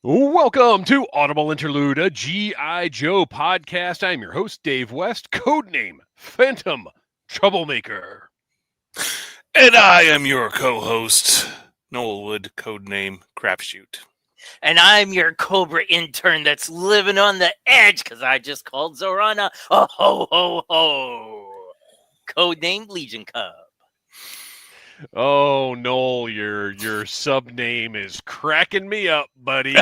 Welcome to Audible Interlude, a G.I. Joe podcast. I'm your host, Dave West, codename Phantom Troublemaker. And I am your co-host, Noel Wood, codename Crapshoot. And I'm your Cobra intern that's living on the edge because I just called Zorana a ho-ho-ho. Codename Legion Cub. Oh, Noel, your sub name is cracking me up, buddy.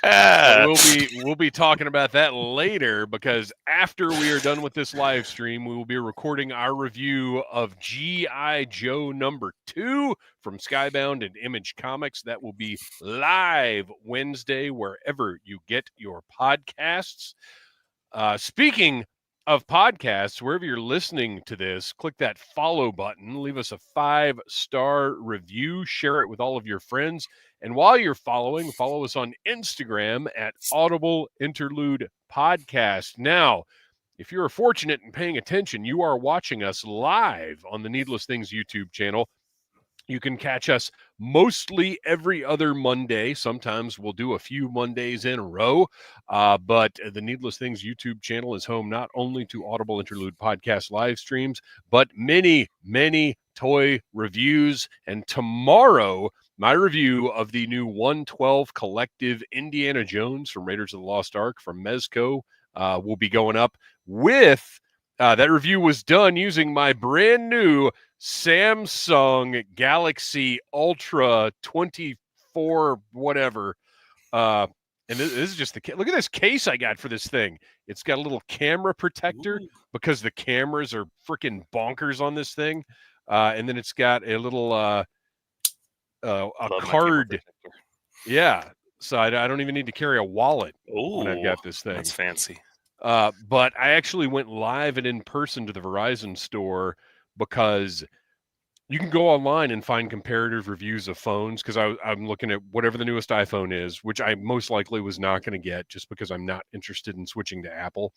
We'll be talking about that later because after we are done with this live stream, we will be recording our review of G.I. Joe number 2 from Skybound and Image Comics. That will be live Wednesday wherever you get your podcasts. Speaking of podcasts, wherever you're listening to this, click that follow button, leave us a 5-star review, share it with all of your friends. And while you're following, follow us on Instagram at Audible Interlude Podcast. Now, if you're fortunate and paying attention, you are watching us live on the Needless Things YouTube channel. You can catch us mostly every other Monday. Sometimes we'll do a few Mondays in a row. But the Needless Things YouTube channel is home not only to Audible Interlude podcast live streams, but many, many toy reviews. And tomorrow, my review of the new 112 Collective Indiana Jones from Raiders of the Lost Ark from Mezco will be going up with... that review was done using my brand new Samsung Galaxy Ultra 24 whatever. And this is just look at this case I got for this thing. It's got a little camera protector because the cameras are freaking bonkers on this thing. And then it's got a little a card. Yeah. So I don't even need to carry a wallet when I've got this thing. That's fancy. But I actually went live and in person to the Verizon store because you can go online and find comparative reviews of phones because I'm looking at whatever the newest iPhone is, which I most likely was not going to get just because I'm not interested in switching to Apple.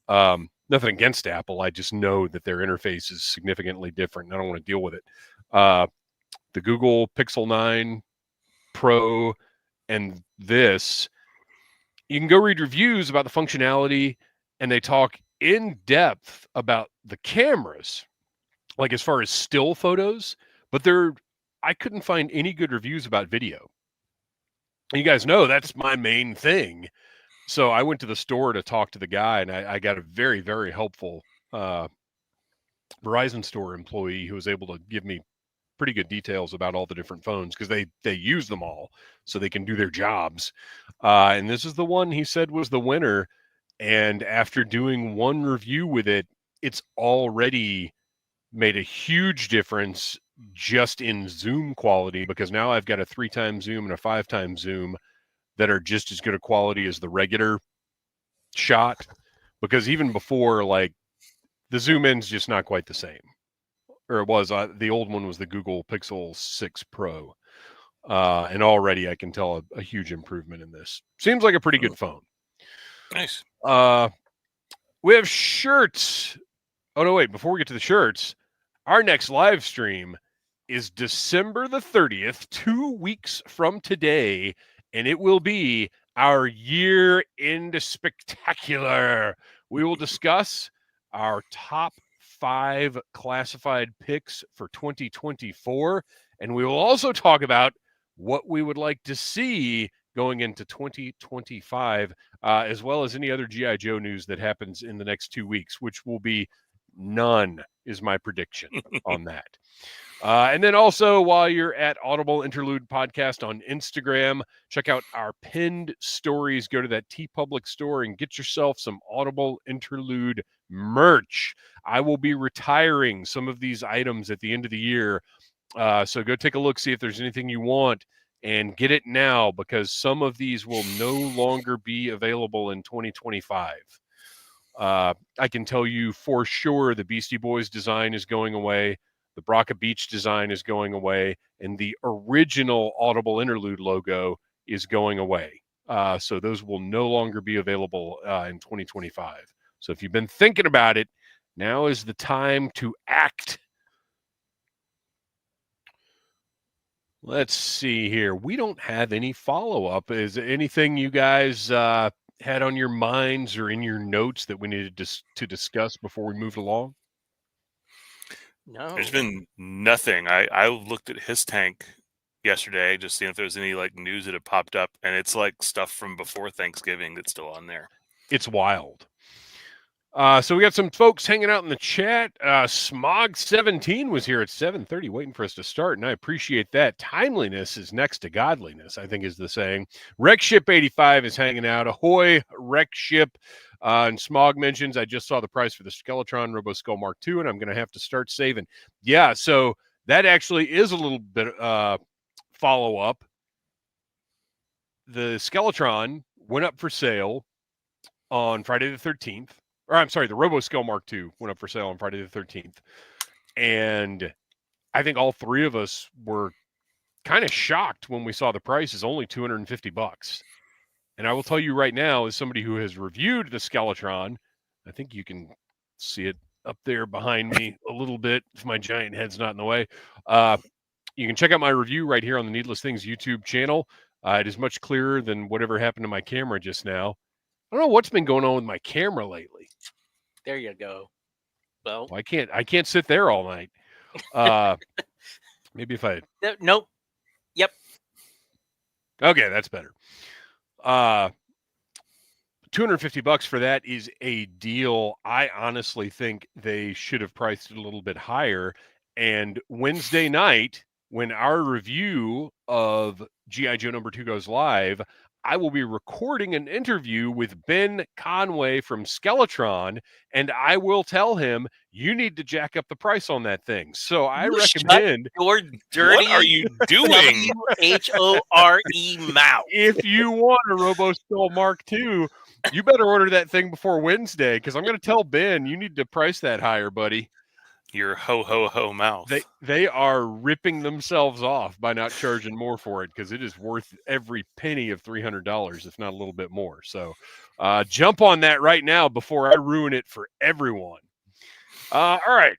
Nothing against Apple. I just know that their interface is significantly different and I don't want to deal with it. The Google Pixel 9 Pro and this... You can go read reviews about the functionality, and they talk in depth about the cameras, like as far as still photos, but I couldn't find any good reviews about video. You guys know that's my main thing. So I went to the store to talk to the guy, and I got a very, very helpful Verizon store employee who was able to give me pretty good details about all the different phones because they use them all so they can do their jobs. And this is the one he said was the winner. And after doing one review with it, it's already made a huge difference just in zoom quality because now I've got a 3x zoom and a 5x zoom that are just as good a quality as the regular shot. Because even before, like, the zoom in's just not quite the same. Or it was, the old one was the Google Pixel 6 Pro. And already I can tell a huge improvement in this. Seems like a pretty good phone. Nice. We have shirts. Oh, no, wait. Before we get to the shirts, our next live stream is December the 30th, 2 weeks from today. And it will be our year-end spectacular. We will discuss our top 5 classified picks for 2024. And we will also talk about what we would like to see going into 2025, as well as any other G.I. Joe news that happens in the next 2 weeks, which will be none, is my prediction on that. And then also, while you're at Audible Interlude Podcast on Instagram, check out our pinned stories. Go to that TeePublic store and get yourself some Audible Interlude merch. I will be retiring some of these items at the end of the year. So go take a look, see if there's anything you want, and get it now because some of these will no longer be available in 2025. I can tell you for sure the Beastie Boys design is going away. The Braca Beach design is going away, and the original Audible Interlude logo is going away. So those will no longer be available in 2025. So if you've been thinking about it, now is the time to act. Let's see here. We don't have any follow-up. Is there anything you guys had on your minds or in your notes that we needed to discuss before we moved along? No. There's been nothing. I looked at his tank yesterday, just seeing if there was any like news that had popped up, and it's like stuff from before Thanksgiving that's still on there. It's wild. So we got some folks hanging out in the chat. Smog17 was here at 7:30 waiting for us to start, and I appreciate that. Timeliness is next to godliness, I think is the saying. Wreckship85 is hanging out. Ahoy, Wreckship. And Smog mentions, I just saw the price for the Skeletron Robo Skull Mark II, and I'm going to have to start saving. Yeah, so that actually is a little bit follow-up. The Skeletron went up for sale on Friday the 13th. Or I'm sorry, the RoboScale Mark II went up for sale on Friday the 13th. And I think all three of us were kind of shocked when we saw the price is only $250. And I will tell you right now, as somebody who has reviewed the Skeletron, I think you can see it up there behind me a little bit if my giant head's not in the way. You can check out my review right here on the Needless Things YouTube channel. It is much clearer than whatever happened to my camera just now. I don't know what's been going on with my camera lately. There you go. Well, I can't sit there all night. Maybe if I nope. Yep. Okay, that's better. $250 for that is a deal. I honestly think they should have priced it a little bit higher. And Wednesday night, when our review of G.I. Joe #2 goes live, I will be recording an interview with Ben Conway from Skeletron, and I will tell him, you need to jack up the price on that thing. So I recommend... Your dirty... What are you doing? W-H-O-R-E mouth. If you want a RoboSkull Mark II, you better order that thing before Wednesday, because I'm going to tell Ben, you need to price that higher, buddy. Your ho mouth. They are ripping themselves off by not charging more for it, because it is worth every penny of $300, if not a little bit more. So jump on that right now before I ruin it for everyone. All right.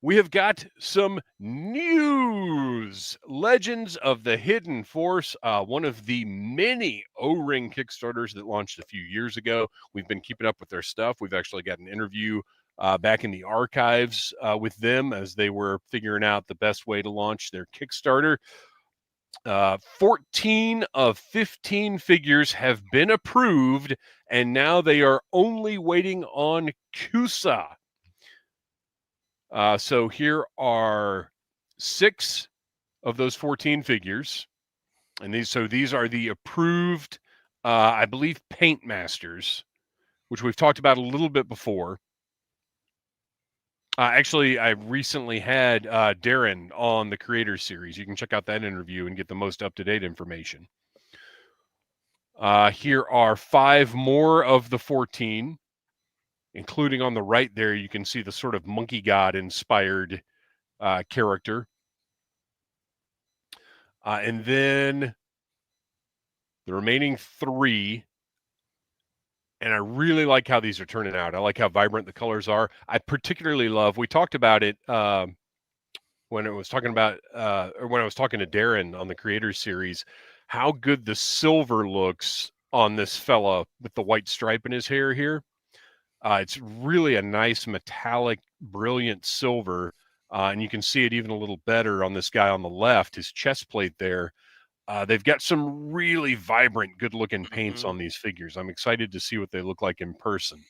We have got some news. Legends of the Hidden Force, one of the many O-Ring Kickstarters that launched a few years ago. We've been keeping up with their stuff. We've actually got an interview back in the archives with them as they were figuring out the best way to launch their Kickstarter. 14 of 15 figures have been approved, and now they are only waiting on CUSA. So here are 6 of those 14 figures. And these are the approved, I believe, Paint Masters, which we've talked about a little bit before. Actually, I recently had Darren on the Creators Series. You can check out that interview and get the most up-to-date information. Here are 5 more of the 14. Including on the right there, you can see the sort of monkey god inspired character. And then the remaining 3. And I really like how these are turning out. I like how vibrant the colors are. I particularly love, we talked about it when I was talking to Darren on the Creators Series, how good the silver looks on this fella with the white stripe in his hair here. It's really a nice metallic, brilliant silver, and you can see it even a little better on this guy on the left, his chest plate there. They've got some really vibrant, good-looking paints on these figures. I'm excited to see what they look like in person.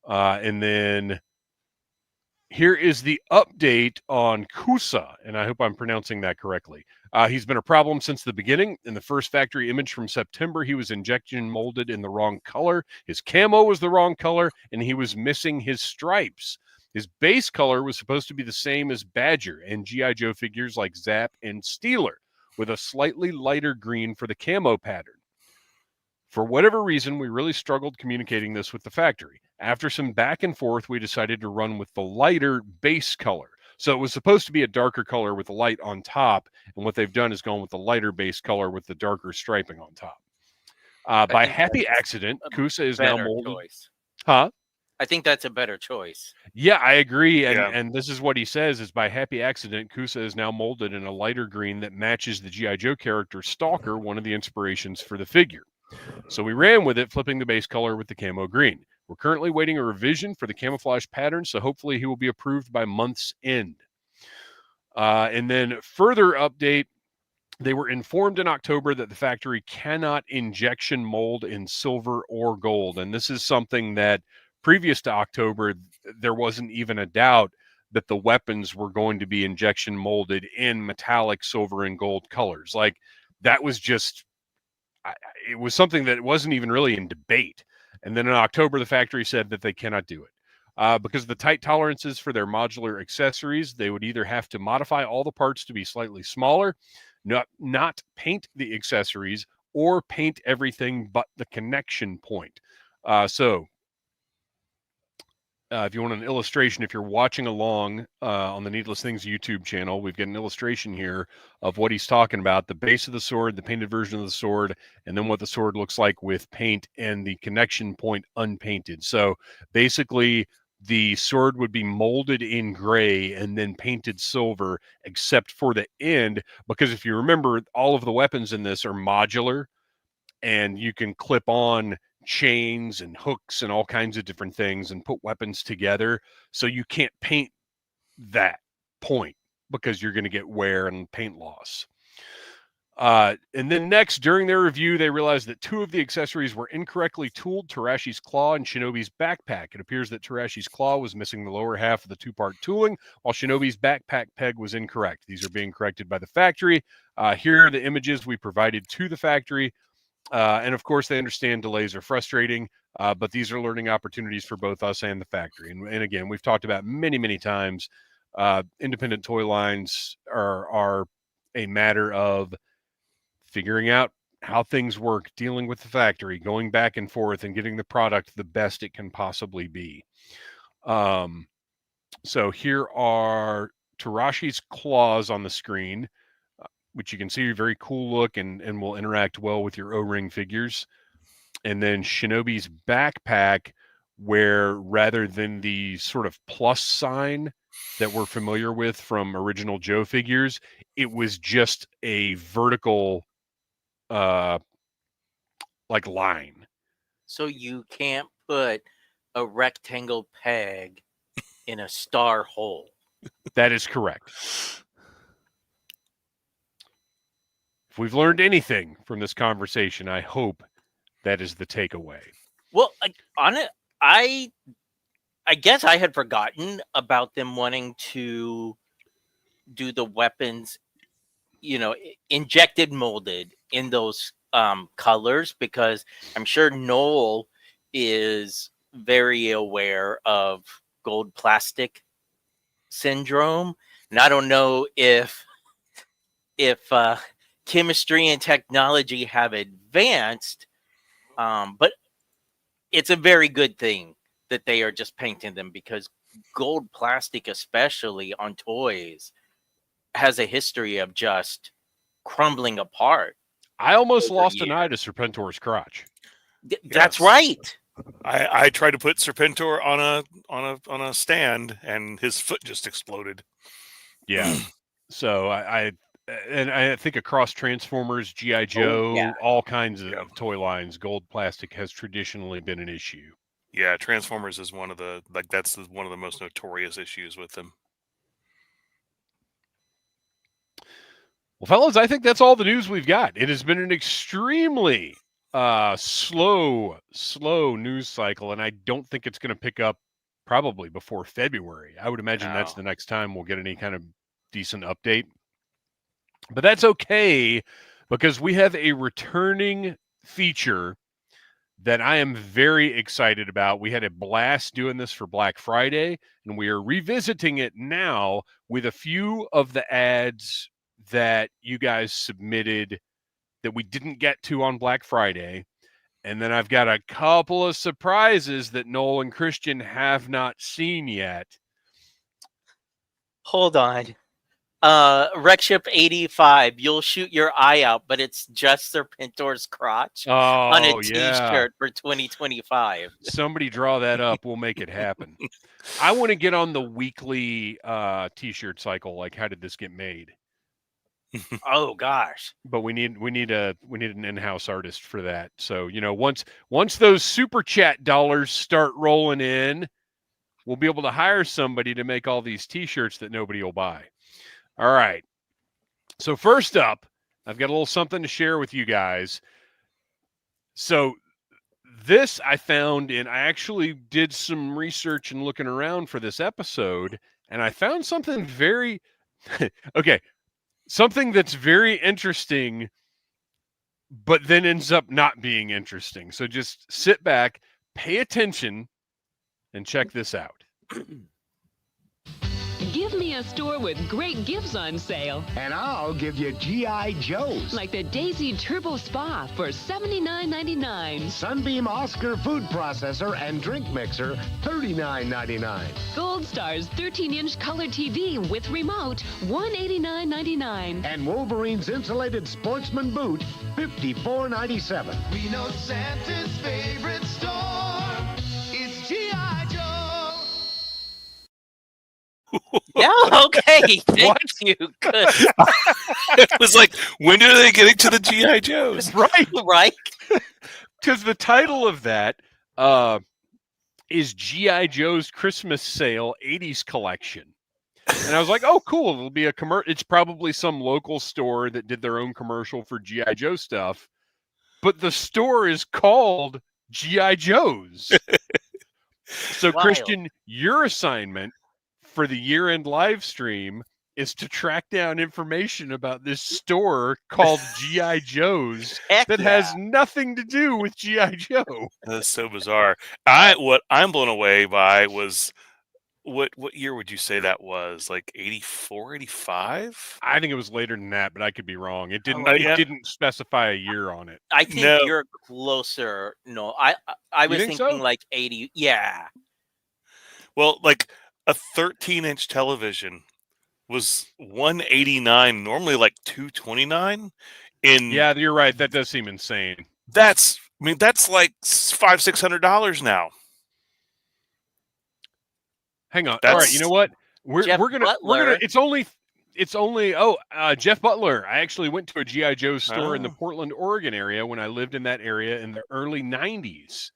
And then here is the update on CUSA, and I hope I'm pronouncing that correctly. He's been a problem since the beginning. In the first factory image from September, he was injection molded in the wrong color. His camo was the wrong color, and he was missing his stripes. His base color was supposed to be the same as Badger and G.I. Joe figures like Zap and Steeler, with a slightly lighter green for the camo pattern. For whatever reason, we really struggled communicating this with the factory. After some back and forth, we decided to run with the lighter base color. So it was supposed to be a darker color with the light on top, and what they've done is gone with the lighter base color with the darker striping on top. By happy accident, CUSA is now molded. Choice. Huh? I think that's a better choice. Yeah, I agree. And Yeah. and this is what he says is by happy accident, Kusa is now molded in a lighter green that matches the G.I. Joe character Stalker, one of the inspirations for the figure. So we ran with it, flipping the base color with the camo green. We're currently waiting a revision for the camouflage pattern, so hopefully he will be approved by month's end. And then further update, they were informed in October that the factory cannot injection mold in silver or gold. And this is something that previous to October, there wasn't even a doubt that the weapons were going to be injection molded in metallic silver and gold colors. Like that was just, it was something that wasn't even really in debate. And then in October, the factory said that they cannot do it. Because of the tight tolerances for their modular accessories, they would either have to modify all the parts to be slightly smaller, not paint the accessories, or paint everything but the connection point. So if you want an illustration, if you're watching along on the Needless Things YouTube channel, we've got an illustration here of what he's talking about, the base of the sword, the painted version of the sword, and then what the sword looks like with paint and the connection point unpainted. So basically, the sword would be molded in gray and then painted silver, except for the end, because if you remember, all of the weapons in this are modular, and you can clip on chains and hooks and all kinds of different things and put weapons together. So you can't paint that point because you're going to get wear and paint loss. And then next, during their review, they realized that two of the accessories were incorrectly tooled, Tarashi's claw and Shinobi's backpack. It appears that Tarashi's claw was missing the lower half of the two-part tooling, while Shinobi's backpack peg was incorrect. These are being corrected by the factory. Here are the images we provided to the factory. And of course, they understand delays are frustrating, but these are learning opportunities for both us and the factory. And again, we've talked about many, many times, independent toy lines are a matter of figuring out how things work, dealing with the factory, going back and forth, and getting the product the best it can possibly be. So here are Tarashi's claws on the screen, which you can see, very cool look and will interact well with your O-ring figures. And then Shinobi's backpack, where rather than the sort of plus sign that we're familiar with from original Joe figures, it was just a vertical like line. So you can't put a rectangle peg in a star hole. That is correct. If we've learned anything from this conversation, I hope that is the takeaway. Well, I guess I had forgotten about them wanting to do the weapons, injected molded in those colors, because I'm sure Noel is very aware of gold plastic syndrome, and I don't know if chemistry and technology have advanced, but it's a very good thing that they are just painting them, because gold plastic, especially on toys, has a history of just crumbling apart. I almost lost an eye to Serpentor's crotch. That's right. I tried to put Serpentor on a stand, and his foot just exploded. Yeah. So I think across Transformers, G.I. Joe, all kinds of toy lines, gold plastic has traditionally been an issue. Yeah, Transformers is one of the one of the most notorious issues with them. Well, fellas, I think that's all the news we've got. It has been an extremely slow news cycle, and I don't think it's going to pick up probably before February. I would imagine that's the next time we'll get any kind of decent update. But that's okay, because we have a returning feature that I am very excited about. We had a blast doing this for Black Friday, and we are revisiting it now with a few of the ads that you guys submitted that we didn't get to on Black Friday. And then I've got a couple of surprises that Noel and Kristian have not seen yet. Hold on. Recship 85, you'll shoot your eye out, but it's just Serpentor's crotch on a Oh yeah. t-shirt for 2025. Somebody draw that up. We'll make it happen. I want to get on the weekly t-shirt cycle. Like, how did this get made? Oh gosh. But we need an in-house artist for that. So, once those super chat dollars start rolling in, we'll be able to hire somebody to make all these t-shirts that nobody will buy. All right. So first up, I've got a little something to share with you guys. So this I found I actually did some research and looking around for this episode, and I found something very something that's very interesting, but then ends up not being interesting. So just sit back, pay attention, and check this out. Give me a store with great gifts on sale. And I'll give you G.I. Joe's. Like the Daisy Turbo Spa for $79.99. Sunbeam Oscar food processor and drink mixer, $39.99. Gold Star's 13-inch color TV with remote, $189.99. And Wolverine's insulated sportsman boot, $54.97. We know Santa's favorite store. It's G.I. Joe. Yeah, okay. Thank you. Good. It was like, when are they getting to the G.I. Joes? Right. Right? Because the title of that is G.I. Joe's Christmas Sale 80s Collection. And I was like, oh, cool. It'll be a commercial. It's probably some local store that did their own commercial for G.I. Joe stuff. But the store is called G.I. Joe's. So, Wild. Kristian, your assignment for the year-end live stream is to track down information about this store called G.I. Joe's Heck that yeah. has nothing to do with G.I. Joe. That's so bizarre. What I'm blown away by was what year would you say that was? Like 84, 85? I think it was later than that, but I could be wrong. It didn't. yeah. It didn't specify a year on it. I think No. you're closer. No, I was think thinking so? like 80. Yeah. Well, like a 13-inch television was $189, normally like $229. Yeah, you're right. That does seem insane. That's like $500-$600 now. Hang on. All right, you know what? We're Jeff gonna Butler. it's only Jeff Butler. I actually went to a G.I. Joe store in the Oh. Portland, Oregon area when I lived in that area in the early 90s.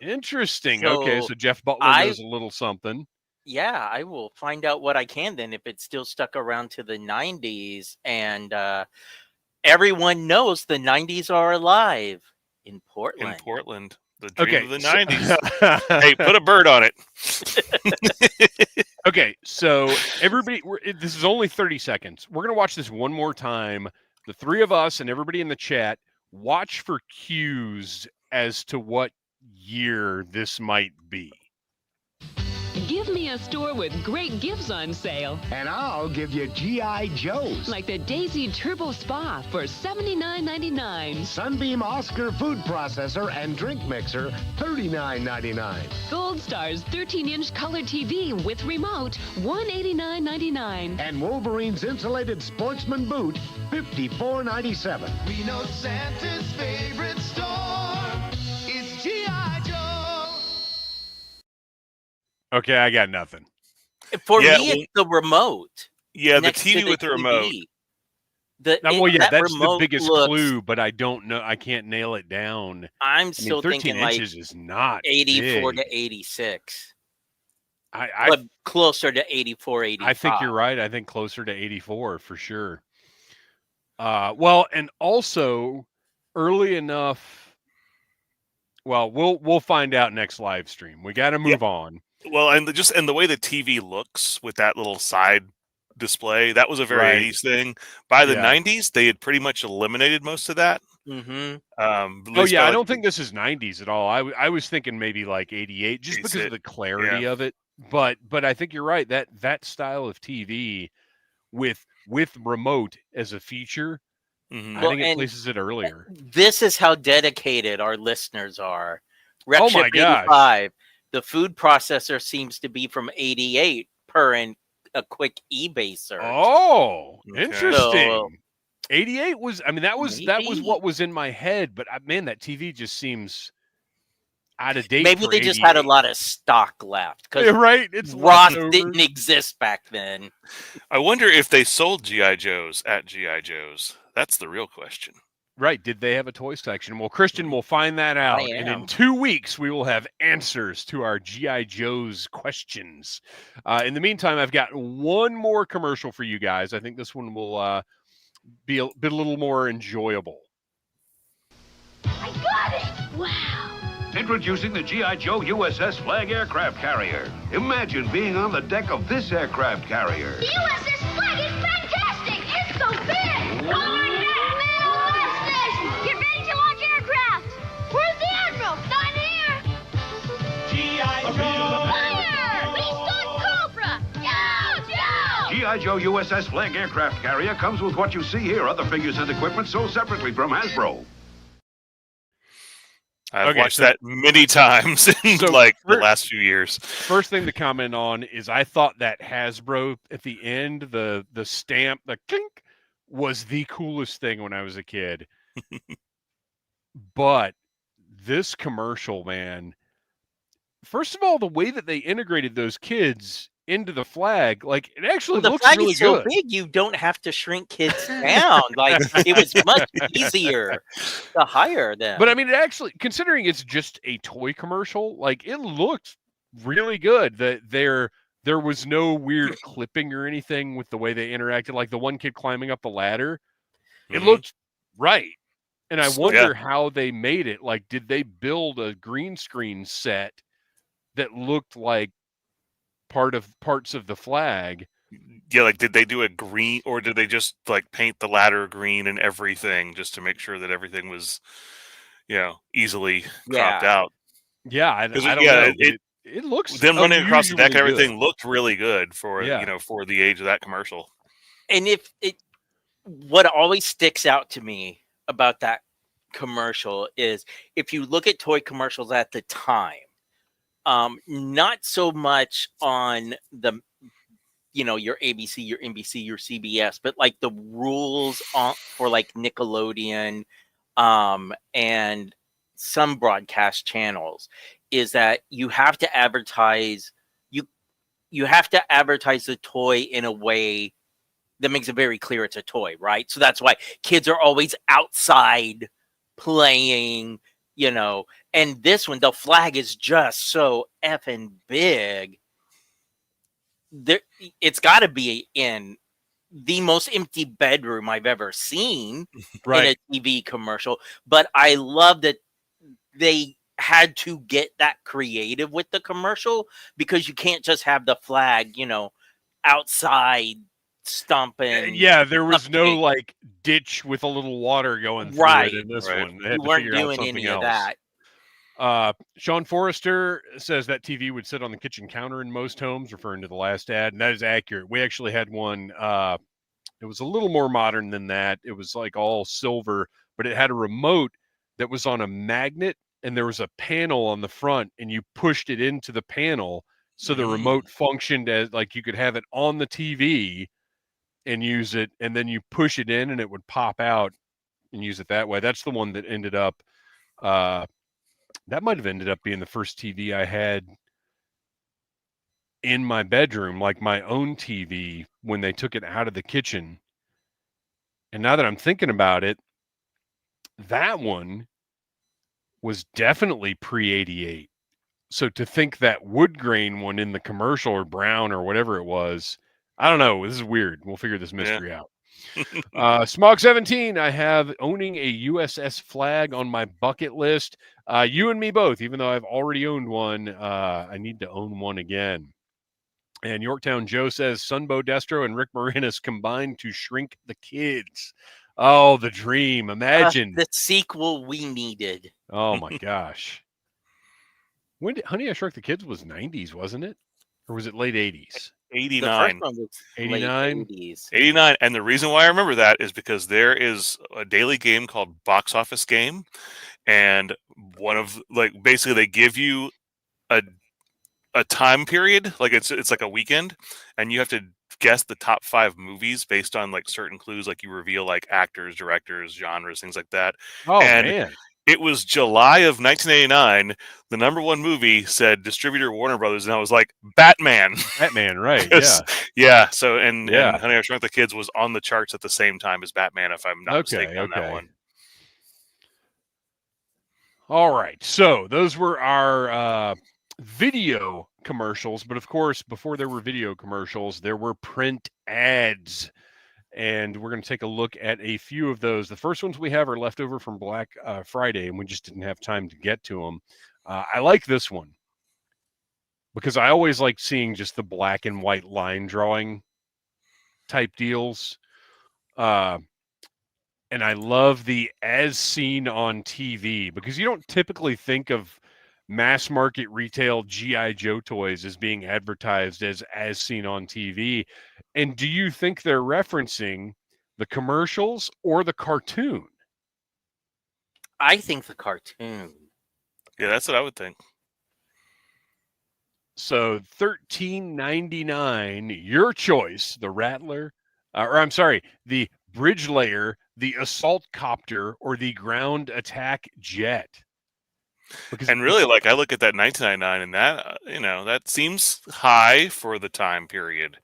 Interesting. So Okay, so Jeff Butler knows a little something. Yeah, I will find out what I can then if it's still stuck around to the 90s. And everyone knows the 90s are alive in Portland. In Portland, the dream Okay. of the 90s. Hey, put a bird on it. Okay, so everybody, this is only 30 seconds. We're going to watch this one more time. The three of us and everybody in the chat, watch for cues as to what year this might be. Give me a store with great gifts on sale. And I'll give you G.I. Joe's. Like the Daisy Turbo Spa for $79.99. Sunbeam Oscar food processor and drink mixer, $39.99. Gold Star's 13-inch color TV with remote, $189.99. And Wolverine's insulated sportsman boot, $54.97. We know Santa's favorite store. It's G.I. Joe. Okay, I got nothing. For Yeah, me, it's the remote. Yeah, the next to TV with the remote. TV. That's the remote biggest looks- clue, but I don't know. I can't nail it down. I'm I still mean, 13 thinking like inches is not 84 big. to 86. I But closer to 84, 85. I think you're right. I think closer to 84 for sure. Well, and also early enough. Well, we'll find out next live stream. We got to move on. Well, and the way the TV looks with that little side display, that was a very Right. 80s thing. By the Yeah. 90s, they had pretty much eliminated most of that. Mm-hmm. Oh yeah, I don't think this is 90s at all. I was thinking maybe like 88, just because of the clarity of it. But I think you're right. That style of TV with remote as a feature, Mhm. I Well, think it and- places it earlier. This is how dedicated our listeners are. Oh my Recship gosh. 85. The food processor seems to be from 88 per a quick eBay search. Oh, Okay. interesting. So- 88 was. I mean, that was Maybe. what was in my head. But man, that TV just seems out of date. Maybe for they just had a 88. lot of stock left Yeah, because right. It's Ross leftovers. didn't exist back then. I wonder if they sold GI Joes at GI Joes. That's the real question. Right. Did they have a toy section? Well, Kristian will find that out. And in am. 2 weeks, we will have answers to our G.I. Joe's questions. In the meantime, I've got one more commercial for you guys. I think this one will be a little more enjoyable. I got it! Wow! Introducing the G.I. Joe USS Flag aircraft carrier. Imagine being on the deck of this aircraft carrier. The USS Flag is fantastic! It's so big! Forward, middle, left station! Get ready to launch aircraft! Where's the Admiral? Not here! G.I. Joe! Fire! He's got Cobra! Joe! Joe! G.I. Joe USS Flag aircraft carrier comes with what you see here. Other figures and equipment sold separately from Hasbro. I've Okay, watched so- that many times in So like the for- last few years. First thing to comment on is I thought that Hasbro at the end, the stamp, the kink, was the coolest thing when I was a kid. But this commercial, man, first of all, the way that they integrated those kids into the flag, like it actually The looks flag really is so good. big, you don't have to shrink kids down. Like it was much easier to hire them. But I mean, it actually, considering it's just a toy commercial, like it looked really good. That there was no weird clipping or anything with the way they interacted. Like the one kid climbing up the ladder, it Mhm. looked right. And I Yeah. wonder how they made it. Like, did they build a green screen set that looked like parts of the flag? Yeah, like did they do a green, or did they just like paint the ladder green and everything just to make sure that everything was, easily cropped Yeah. out? Yeah, I 'Cause don't yeah, know. It looks Them running across the deck, unusually everything good. looked really good for Yeah. for the age of that commercial. And what always sticks out to me about that commercial is if you look at toy commercials at the time, not so much on the your ABC, your NBC, your CBS, but like the rules for like Nickelodeon and some broadcast channels is that you have to advertise you have to advertise the toy in a way that makes it very clear it's a toy, right? So that's why kids are always outside playing, and this one, the flag is just so effing big. It's got to be in the most empty bedroom I've ever seen Right. in a TV commercial. But I love that they had to get that creative with the commercial because you can't just have the flag, outside stomping. Yeah, there was no something. like ditch with a little water going through Right. it in this Right. one. They had You to weren't figure out doing something any else. of that. Sean Forrester says that TV would sit on the kitchen counter in most homes, referring to the last ad, and that is accurate. We actually had one. It was a little more modern than that. It was like all silver, but it had a remote that was on a magnet, and there was a panel on the front, and you pushed it into the panel, so the remote functioned as like you could have it on the TV and use it, and then you push it in, and it would pop out and use it that way. That's the one that ended up. That might have ended up being the first TV I had in my bedroom, like my own TV, when they took it out of the kitchen. And now that I'm thinking about it, that one was definitely pre-88. So to think that wood grain one in the commercial or brown or whatever it was, I don't know. This is weird. We'll figure this mystery out. Smog 17, I have owning a USS flag on my bucket list. You and me both, even though I've already owned one, I need to own one again. And Yorktown Joe says Sunbow Destro and Rick Moranis combined to shrink the kids. Oh, the dream. Imagine. The sequel we needed. Oh my gosh. When did Honey I Shrunk the Kids was 90s, wasn't it? Or was it late 80s? The 89. first one was 89? late 80s. 89. And the reason why I remember that is because there is a daily game called Box Office Game. And one of basically they give you a time period, like it's like a weekend, and you have to guess the top 5 movies based on like certain clues, like you reveal like actors, directors, genres, things like that. Oh, And man. it was July of 1989. The number 1 movie said distributor Warner Brothers, and I was like, Batman. Batman, right? 'Cause- Yeah. yeah. So and Yeah. Honey, I Shrunk the Kids was on the charts at the same time as Batman, if I'm not mistaken on that one. All right. So those were our video commercials. But of course, before there were video commercials, there were print ads. And we're going to take a look at a few of those. The first ones we have are left over from Black Friday, and we just didn't have time to get to them. I like this one because I always like seeing just the black and white line drawing type deals. And I love the as seen on TV because you don't typically think of mass market retail G.I. Joe toys as being advertised as seen on TV. And do you think they're referencing the commercials or the cartoon? I think the cartoon. Yeah, that's what I would think. So $13.99, your choice, the Rattler, or I'm sorry, the Bridge Layer, the Assault Copter, or the Ground Attack Jet. Because And really, like I look at that 1999, and that that seems high for the time period.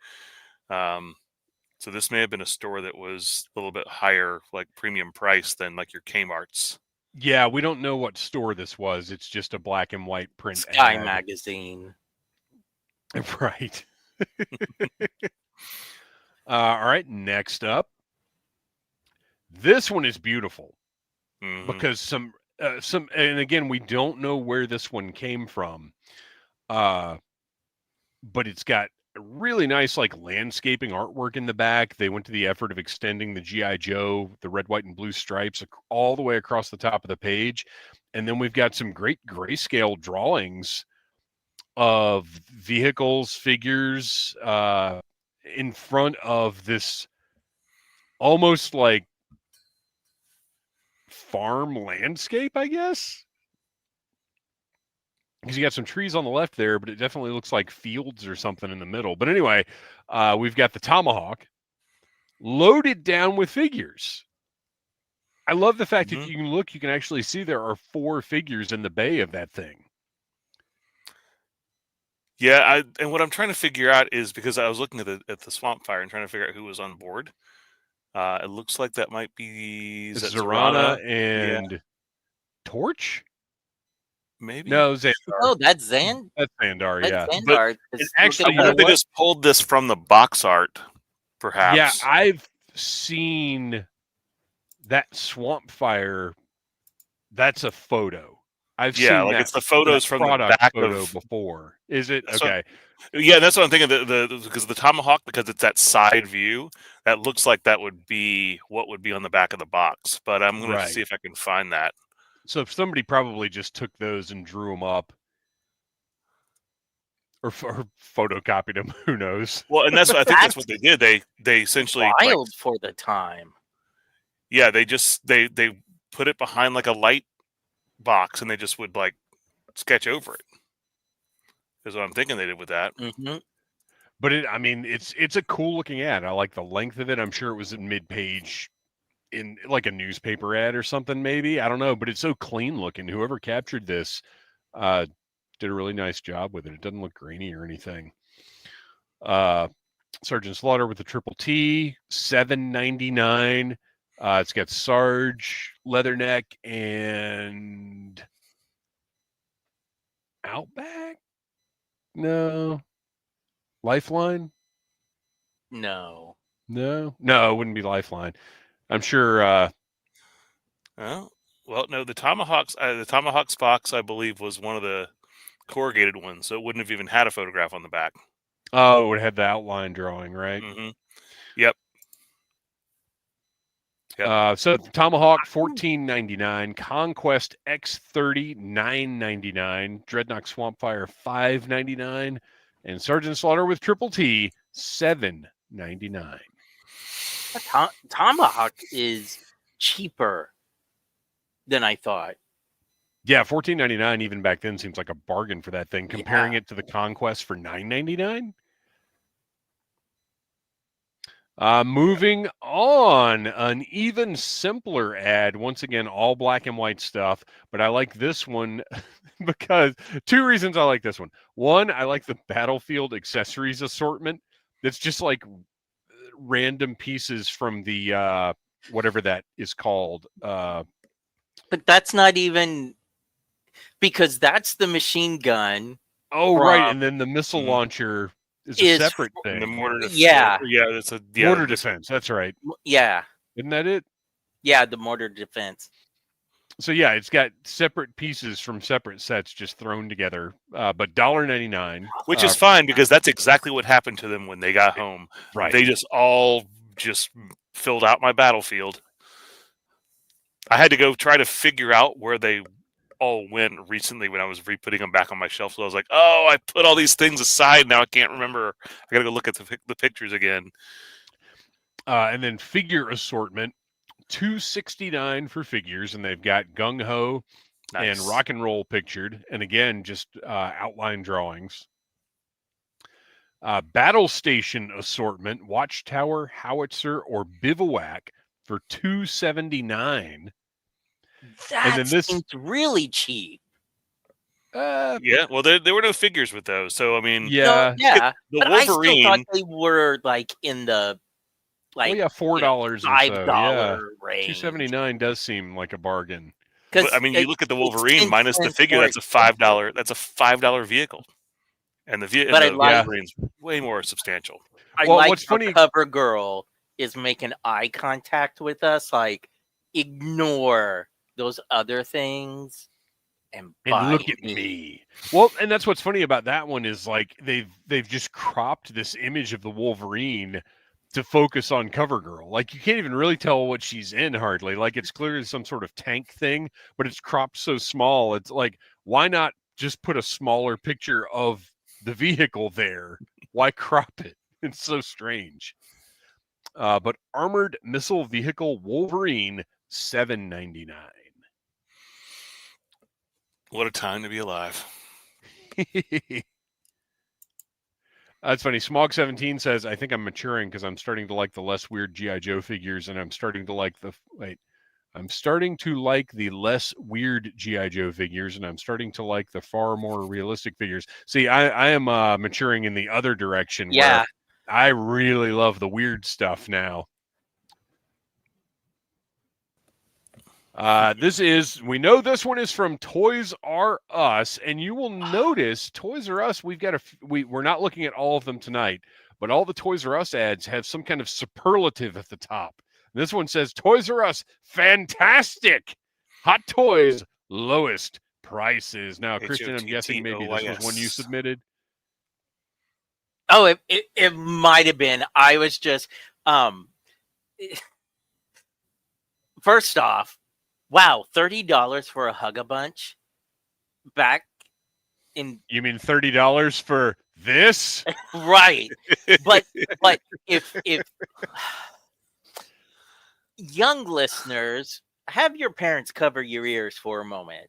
So this may have been a store that was a little bit higher, like premium price than like your Kmart's. yeah, we don't know what store this was. It's just a black and white print Sky ad. Magazine. Right. All right, next up. This one is beautiful because some, and again, we don't know where this one came from, but it's got a really nice like landscaping artwork in the back. They went to the effort of extending the G.I. Joe, the red, white, and blue stripes all the way across the top of the page. And then we've got some great grayscale drawings of vehicles, figures in front of this almost like farm landscape, I guess. Because you got some trees on the left there, but it definitely looks like fields or something in the middle. But anyway, we've got the Tomahawk loaded down with figures. I love the fact that you can look, you can actually see there are 4 figures in the bay of that thing. Yeah, and what I'm trying to figure out is because I was looking at the Swamp Fire and trying to figure out who was on board. It looks like that might be Zorana and Torch? Maybe. No, Xandar. Oh, that's Zan. That's Xandar, That's yeah. Xandar. But actually, I wonder if they just pulled this from the box art, perhaps. Yeah, I've seen that Swamp Fire. That's a photo. I've seen like that, it's the photos from the back photo of before. Is it That's okay? Yeah, that's what I'm thinking. Because the Tomahawk, because it's that side view, that looks like that would be what would be on the back of the box. But I'm going to see if I can find that. So if somebody probably just took those and drew them up, or photocopied them, who knows? Well, and that's I think that's what they did. They essentially wild for the time. Yeah, they put it behind like a light box, and they just would like sketch over it. Is what I'm thinking they did with that. But it's a cool looking ad. I like the length of it. I'm sure it was in mid-page in like a newspaper ad or something, maybe. I don't know, but it's so clean looking. Whoever captured this did a really nice job with it. It doesn't look grainy or anything. Sergeant Slaughter with the triple T, $7.99. It's got Sarge, Leatherneck, and Outback? No. Lifeline? No. No, it wouldn't be Lifeline. I'm sure. Well, no, the Tomahawk's box, I believe, was one of the corrugated ones, so it wouldn't have even had a photograph on the back. Oh, it would have the outline drawing, right? Yep. So Tomahawk $14.99, Conquest X30 $9.99, Dreadnought Swampfire $5.99, and Sergeant Slaughter with triple T $7.99. Tomahawk is cheaper than I thought. Yeah, $14.99 even back then seems like a bargain for that thing. Comparing it to the Conquest for $9.99. Moving on, an even simpler ad. Once again, all black and white stuff. But I like this one because 2 reasons I like this one. One, I like the Battlefield accessories assortment. It's just like random pieces from the whatever that is called. But that's not even because that's the machine gun. Oh, right, and then the missile launcher is a separate thing. And the mortar defense. Yeah. It's a mortar defense. That's right. Yeah. Isn't that it? Yeah, the mortar defense. So yeah, it's got separate pieces from separate sets just thrown together, but $1.99, which is fine because that's exactly what happened to them when they got home. Right. They just all filled out my battlefield. I had to go try to figure out where they all went recently when I was re-putting them back on my shelf. So I was like, oh, I put all these things aside. Now I can't remember. I got to go look at the pictures again. And then figure assortment, $2.69 for figures, and they've got Gung Ho and Rock and Roll pictured, and again, just outline drawings. Battle station assortment, Watchtower, Howitzer, or Bivouac for $2.79. That and then seems really cheap. Yeah, well, there were no figures with those, so I mean, yeah. The but Wolverine, I still thought they were like in the $4 or so. $5 range. $2.79 does seem like a bargain. But, I mean, you look at the Wolverine minus the figure. That's a $5. That's a $5 vehicle, and the Wolverine's way more substantial. I like what's funny, Cover Girl is making eye contact with us, like ignore those other things and look at me. Well, and that's what's funny about that one is like they've just cropped this image of the Wolverine to focus on Cover Girl. Like you can't even really tell what she's in hardly. Like it's clearly some sort of tank thing, but it's cropped so small. It's like, why not just put a smaller picture of the vehicle there? Why crop it? It's so strange. But armored missile vehicle Wolverine, $7.99. What a time to be alive. That's funny. Smog17 says, I think I'm maturing because I'm starting to like the less weird G.I. Joe figures, and I'm starting to like the less weird G.I. Joe figures, and I'm starting to like the far more realistic figures. See, I am maturing in the other direction. Yeah. Where I really love the weird stuff now. We know this one is from Toys R Us, and you will notice Toys R Us, we're not looking at all of them tonight, but all the Toys R Us ads have some kind of superlative at the top. This one says, Toys R Us, fantastic! Hot toys, lowest prices. Now, Kristian, I'm guessing maybe this was one you submitted. Oh, it might have been. I was just, first off, wow, $30 for a Hug-a-Bunch back in... You mean $30 for this? Right. But if young listeners, have your parents cover your ears for a moment.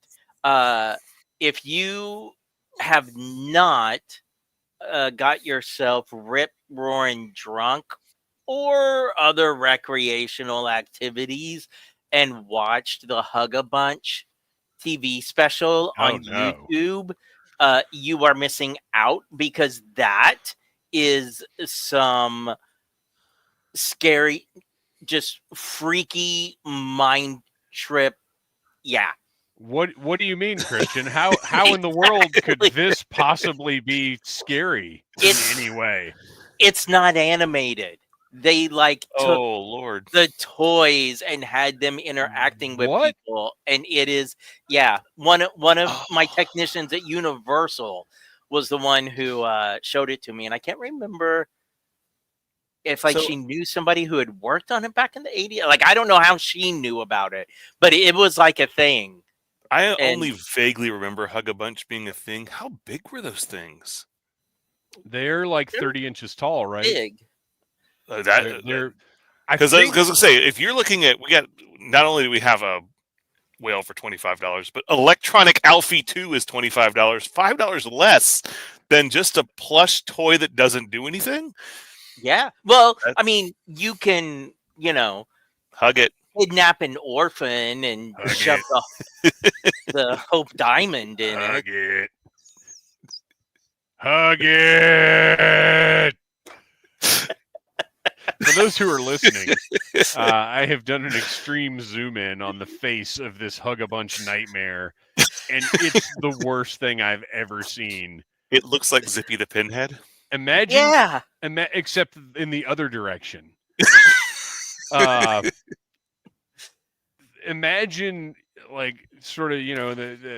If you have not got yourself rip-roaring drunk or other recreational activities and watched the Hug-a-Bunch TV special on YouTube, you are missing out because that is some scary, just freaky mind trip. Yeah. What do you mean, Kristian? How in the world could this possibly be scary in any way? It's not animated. They took Lord, the toys and had them interacting with people, and it is one of my technicians at Universal was the one who showed it to me, and I can't remember if she knew somebody who had worked on it back in the 80s. Like I don't know how she knew about it, but it was like a thing. I only vaguely remember Hug-a-Bunch being a thing. How big were those things? They're like 30 inches tall, right? Big. Because I was going to say, if you're looking at, not only do we have a whale for $25, but Electronic Alfie 2 is $25, $5 less than just a plush toy that doesn't do anything. Yeah. Well, I That's- mean, you can, Hug it. kidnap an orphan and Hug shove the Hope Diamond in Hug it. it. Hug it. For those who are listening, I have done an extreme zoom in on the face of this Hug-a-Bunch nightmare, and it's the worst thing I've ever seen. It looks like Zippy the Pinhead. Imagine, Yeah. except in the other direction. Imagine, like, sort of,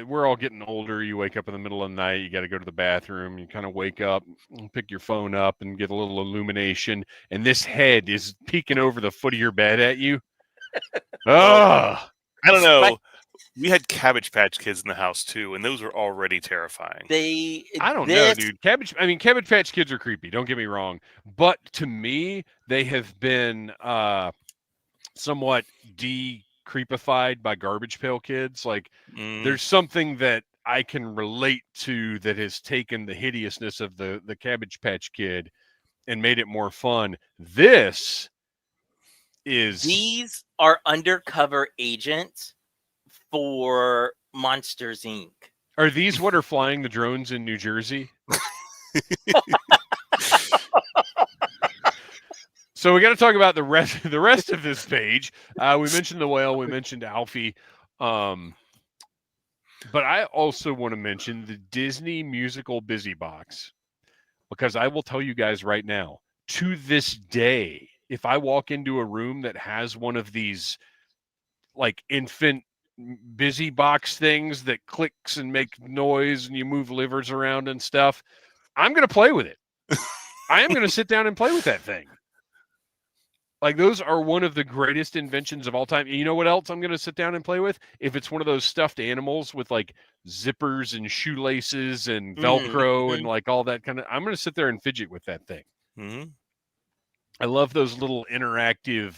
we're all getting older. You wake up in the middle of the night. You got to go to the bathroom. You kind of wake up, pick your phone up, and get a little illumination. And this head is peeking over the foot of your bed at you. Oh, I don't know. We had Cabbage Patch Kids in the house too, and those were already terrifying. I don't know, dude. Cabbage Patch Kids are creepy. Don't get me wrong, but to me, they have been somewhat creepified by Garbage Pail Kids. Like, there's something that I can relate to that has taken the hideousness of the Cabbage Patch Kid and made it more fun. These are undercover agents for Monsters Inc. Are these what are flying the drones in New Jersey? So we got to talk about the rest of this page. We mentioned the whale. We mentioned Alfie. But I also want to mention the Disney musical Busy Box, because I will tell you guys right now, to this day, if I walk into a room that has one of these like infant Busy Box things that clicks and make noise and you move livers around and stuff, I'm going to play with it. I am going to sit down and play with that thing. Like, those are one of the greatest inventions of all time. You know what else I'm going to sit down and play with? If it's one of those stuffed animals with like zippers and shoelaces and Velcro and like all that kind of, I'm going to sit there and fidget with that thing. Mm-hmm. I love those little interactive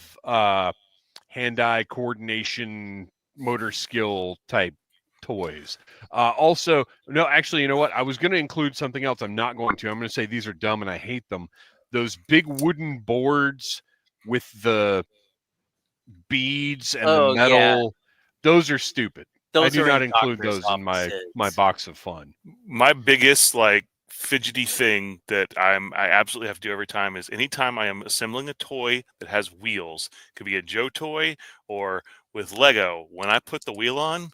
hand-eye coordination, motor skill type toys. Also, no, actually, you know what? I was going to include something else. I'm not going to. I'm going to say these are dumb and I hate them. Those big wooden boards with the beads and the metal, those are stupid. I do not include those in my box of fun. My biggest fidgety thing that I absolutely have to do every time is anytime I am assembling a toy that has wheels, could be a Joe toy or with Lego. When I put the wheel on,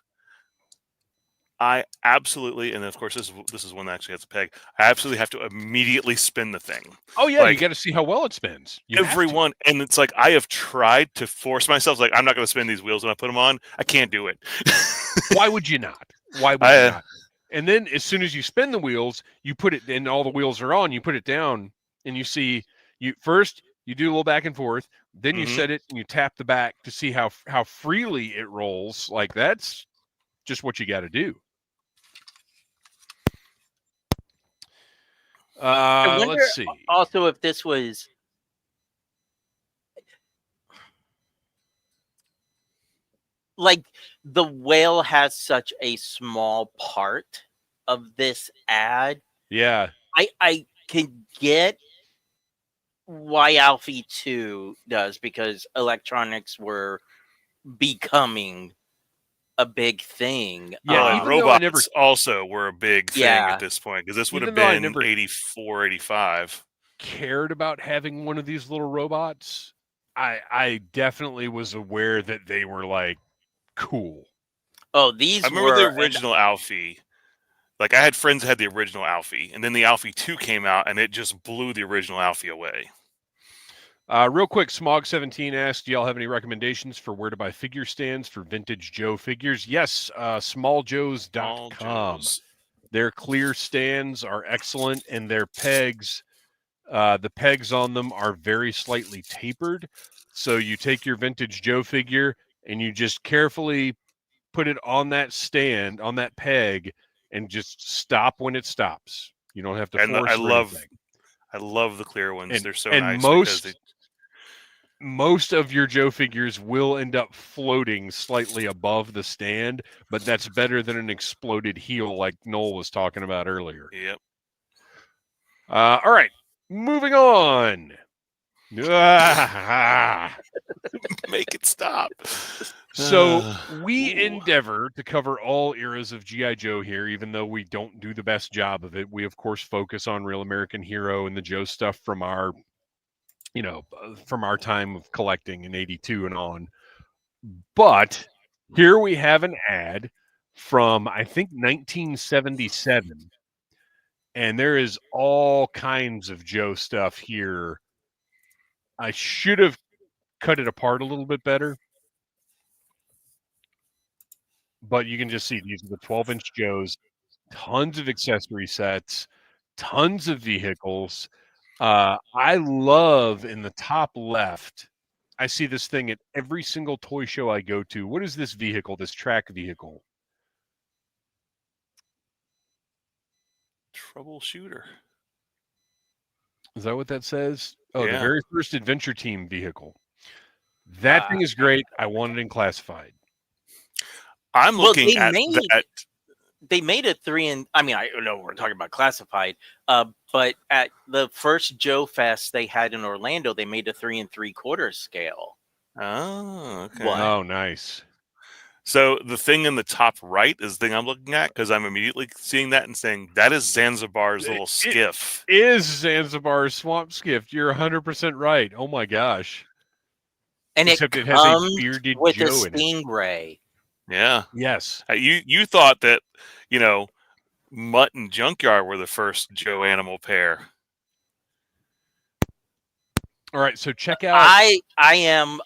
I absolutely, and of course this is one that actually has a peg, I absolutely have to immediately spin the thing. Oh yeah, you got to see how well it spins. Everyone, and it's like I have tried to force myself, like I'm not going to spin these wheels when I put them on. I can't do it. Why would you not? Why would you not? And then as soon as you spin the wheels, you put it, and all the wheels are on, you put it down, and you see, first you do a little back and forth, then you set it and you tap the back to see how freely it rolls. Like, that's just what you got to do. Let's see. Also, if this was like, the whale has such a small part of this ad. Yeah. I can get why Alfie 2 does, because electronics were becoming a big thing. Yeah, robots also were a big thing at this point, because this would have been 84, 85. Cared about having one of these little robots. I definitely was aware that they were like cool. Oh, these I remember the original Alfie. Like, I had friends that had the original Alfie, and then the Alfie 2 came out, and it just blew the original Alfie away. Real quick, Smog17 asked, do y'all have any recommendations for where to buy figure stands for vintage Joe figures? Yes, smalljoes.com. Their clear stands are excellent, and their pegs, the pegs on them are very slightly tapered. So you take your vintage Joe figure, and you just carefully put it on that stand, on that peg, and just stop when it stops. You don't have to force anything. I love the clear ones. They're so and nice. Most of your Joe figures will end up floating slightly above the stand, but that's better than an exploded heel like Noel was talking about earlier. Yep. All right, moving on. Ah. Make it stop. So we Ooh. endeavor to cover all eras of G.I. Joe here, even though we don't do the best job of it. We, of course, focus on Real American Hero and the Joe stuff from our, from our time of collecting in 82 and on. But here we have an ad from, I think, 1977. And there is all kinds of Joe stuff here. I should have cut it apart a little bit better. But you can just see these are the 12-inch Joes, tons of accessory sets, tons of vehicles. I love in the top left, I see this thing at every single toy show I go to. What is this vehicle, this track vehicle? Troubleshooter. Is that what that says? Oh, Yeah. the very first Adventure Team vehicle. That thing is great. I want it in classified. I'm looking at that. They made a 3 and I mean, I know we're talking about classified, but at the first Joe Fest they had in Orlando, they made a 3 3/4 scale. Oh, okay. What? Oh, nice. So the thing in the top right is the thing I'm looking at because I'm immediately seeing that and saying that is Zanzibar's little skiff. It is Zanzibar's swamp skiff. You're 100% right. Oh my gosh. And Except it it has a comes bearded with Joe a in it. stingray. Yeah. Yes. You thought that, Mutt and Junkyard were the first Joe animal pair. All right, so check out. I am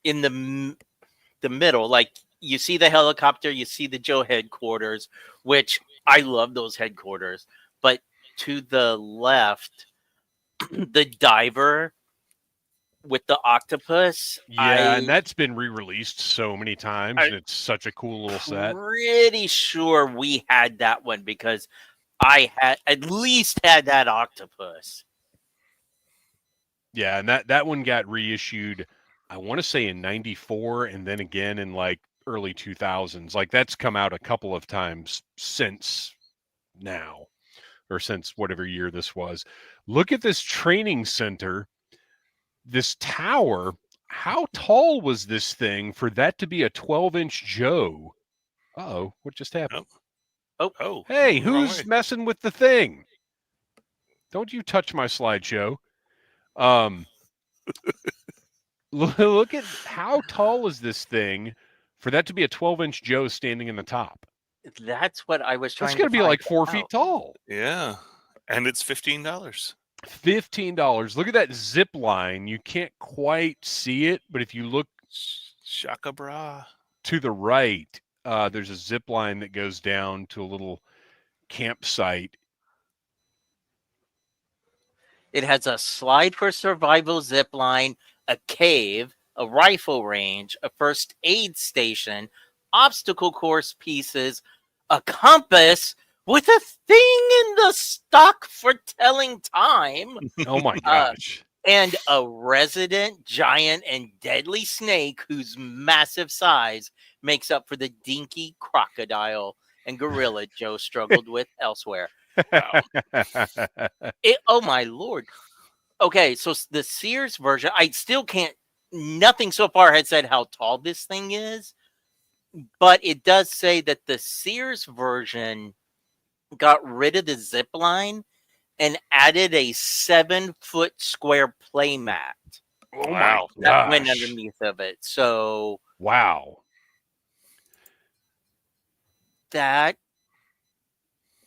in the middle. Like you see the helicopter, you see the Joe headquarters, which I love those headquarters. But to the left, the diver with the octopus. Yeah, and that's been re-released so many times, and it's such a cool little set. Pretty sure we had that one because I had at least had that octopus. Yeah, and that one got reissued, I want to say in 94 and then again in like early 2000s. Like that's come out a couple of times since now, or since whatever year this was. Look at this training center, this tower. How tall was this thing for that to be a 12-inch Joe? Uh-oh, what just happened? Oh. Hey, wrong who's way. messing with the thing? Don't you touch my slideshow. Look at how tall is this thing for that to be a 12-inch Joe standing in the top? That's what I was trying It's to going to be find like 4 out. feet tall. Yeah. And it's $15. $15. Look at that zip line. You can't quite see it, but if you look Shaka bra. to the right, there's a zip line that goes down to a little campsite. It has a slide for survival zip line, a cave, a rifle range, a first aid station, obstacle course pieces, a compass with a thing in the stock for telling time. Oh my gosh. And a resident giant and deadly snake whose massive size makes up for the dinky crocodile and gorilla Joe struggled with elsewhere. Oh my lord. Okay, so the Sears version, I still can't, nothing so far had said how tall this thing is, but it does say that the Sears version got rid of the zip line and added a 7-foot square play mat. Oh Wow. my That went gosh. underneath of it. So Wow. that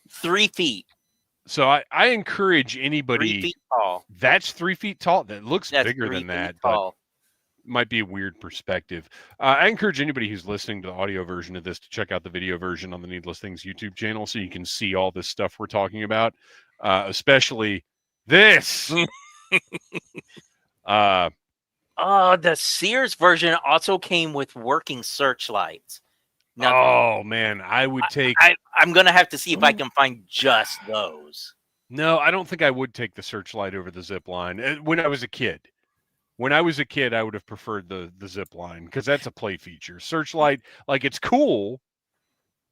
3 feet. So I encourage 3 anybody. feet tall. That's 3 feet tall. That looks That's bigger 3 than feet that, but tall. might be a weird perspective. I encourage anybody who's listening to the audio version of this to check out the video version on the Needless Things YouTube channel so you can see all this stuff we're talking about, especially this. The Sears version also came with working searchlights. Now, Oh man, I would take. I'm gonna have to see if I can find just those. No, I don't think I would take the searchlight over the zip line. When I was a kid, I would have preferred the zip line because that's a play feature. Searchlight, like it's cool.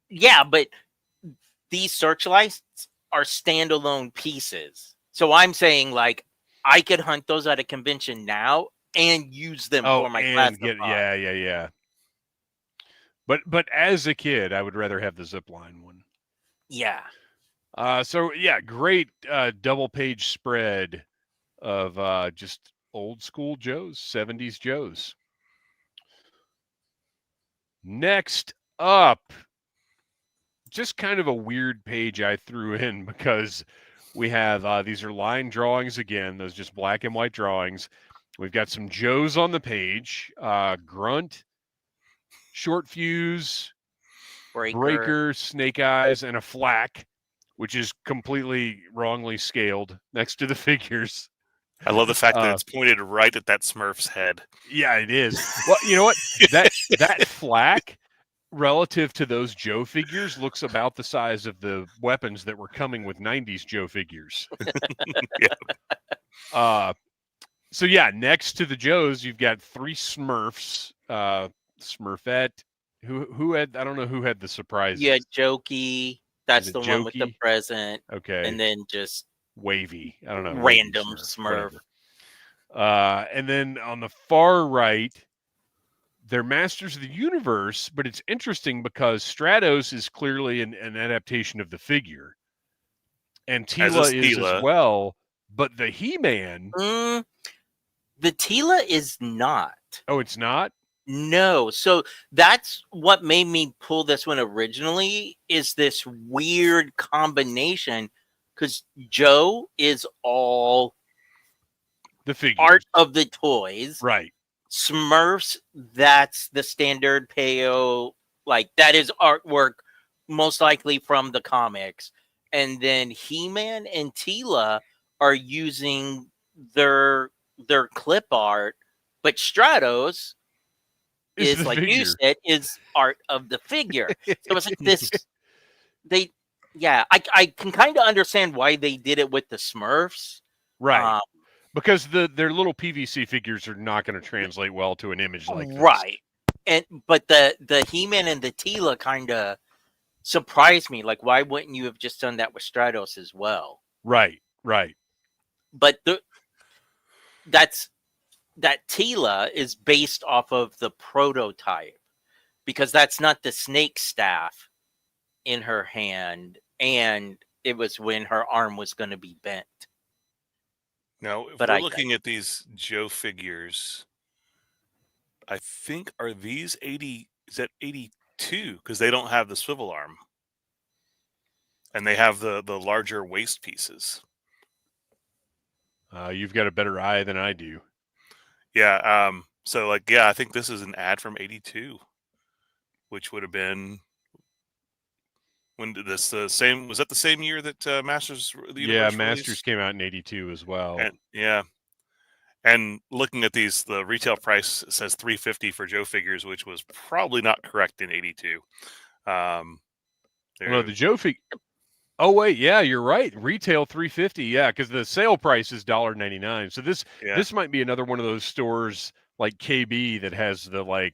Yeah, but these searchlights are standalone pieces. So I'm saying, like, I could hunt those at a convention now and use them for my classified. Yeah. But as a kid, I would rather have the zipline one. Yeah. So yeah, great double page spread of just old school Joes, 70s Joes. Next up, just kind of a weird page I threw in because we have these are line drawings again, those just black and white drawings. We've got some Joes on the page, Grunt, Short Fuse, Breaker, Snake Eyes, and a Flak, which is completely wrongly scaled next to the figures. I love the fact that it's pointed right at that Smurf's head. Yeah, it is. Well, you know what? that Flak, relative to those Joe figures, looks about the size of the weapons that were coming with 90s Joe figures. Yeah. So yeah, next to the Joes, you've got 3 Smurfs. Smurfette. Who had? I don't know who had the surprises. Yeah, Jokey. That's the one with the Jokey? present. Okay. And then just Wavy. I don't know. random Wavy Smurf. whatever. And then on the far right, they're Masters of the Universe, but it's interesting because Stratos is clearly an adaptation of the figure. And Tila is as well, but the He-Man... the Tila is not. Oh, it's not? No. So that's what made me pull this one originally, is this weird combination, because Joe is all the figure art of the toys. Right. Smurfs, that's the standard Peo, like that is artwork most likely from the comics. And then He-Man and Tila are using their clip art, but Stratos is like figure. you said, is art of the figure. So it's like this. I can kind of understand why they did it with the Smurfs, right? Because their little PVC figures are not going to translate well to an image like this. Right. But the He-Man and the Tila kind of surprised me. Like, why wouldn't you have just done that with Stratos as well? Right. But that Tila is based off of the prototype, because that's not the snake staff in her hand, and it was when her arm was going to be bent. Now, if we're looking at these Joe figures, I think, are these 80? Is that 82? Because they don't have the swivel arm, and they have the larger waist pieces. You've got a better eye than I do. Yeah. So, I think this is an ad from 82, which would have been when did this same? Was that the same year that Masters? The Universe Masters released? came out in 82 as well. And looking at these, the retail price says $350 for Joe figures, which was probably not correct in 82. No, the Joe figure. Oh wait, yeah, you're right. Retail $350, yeah, because the sale price is $1.99. So this might be another one of those stores like KB that has the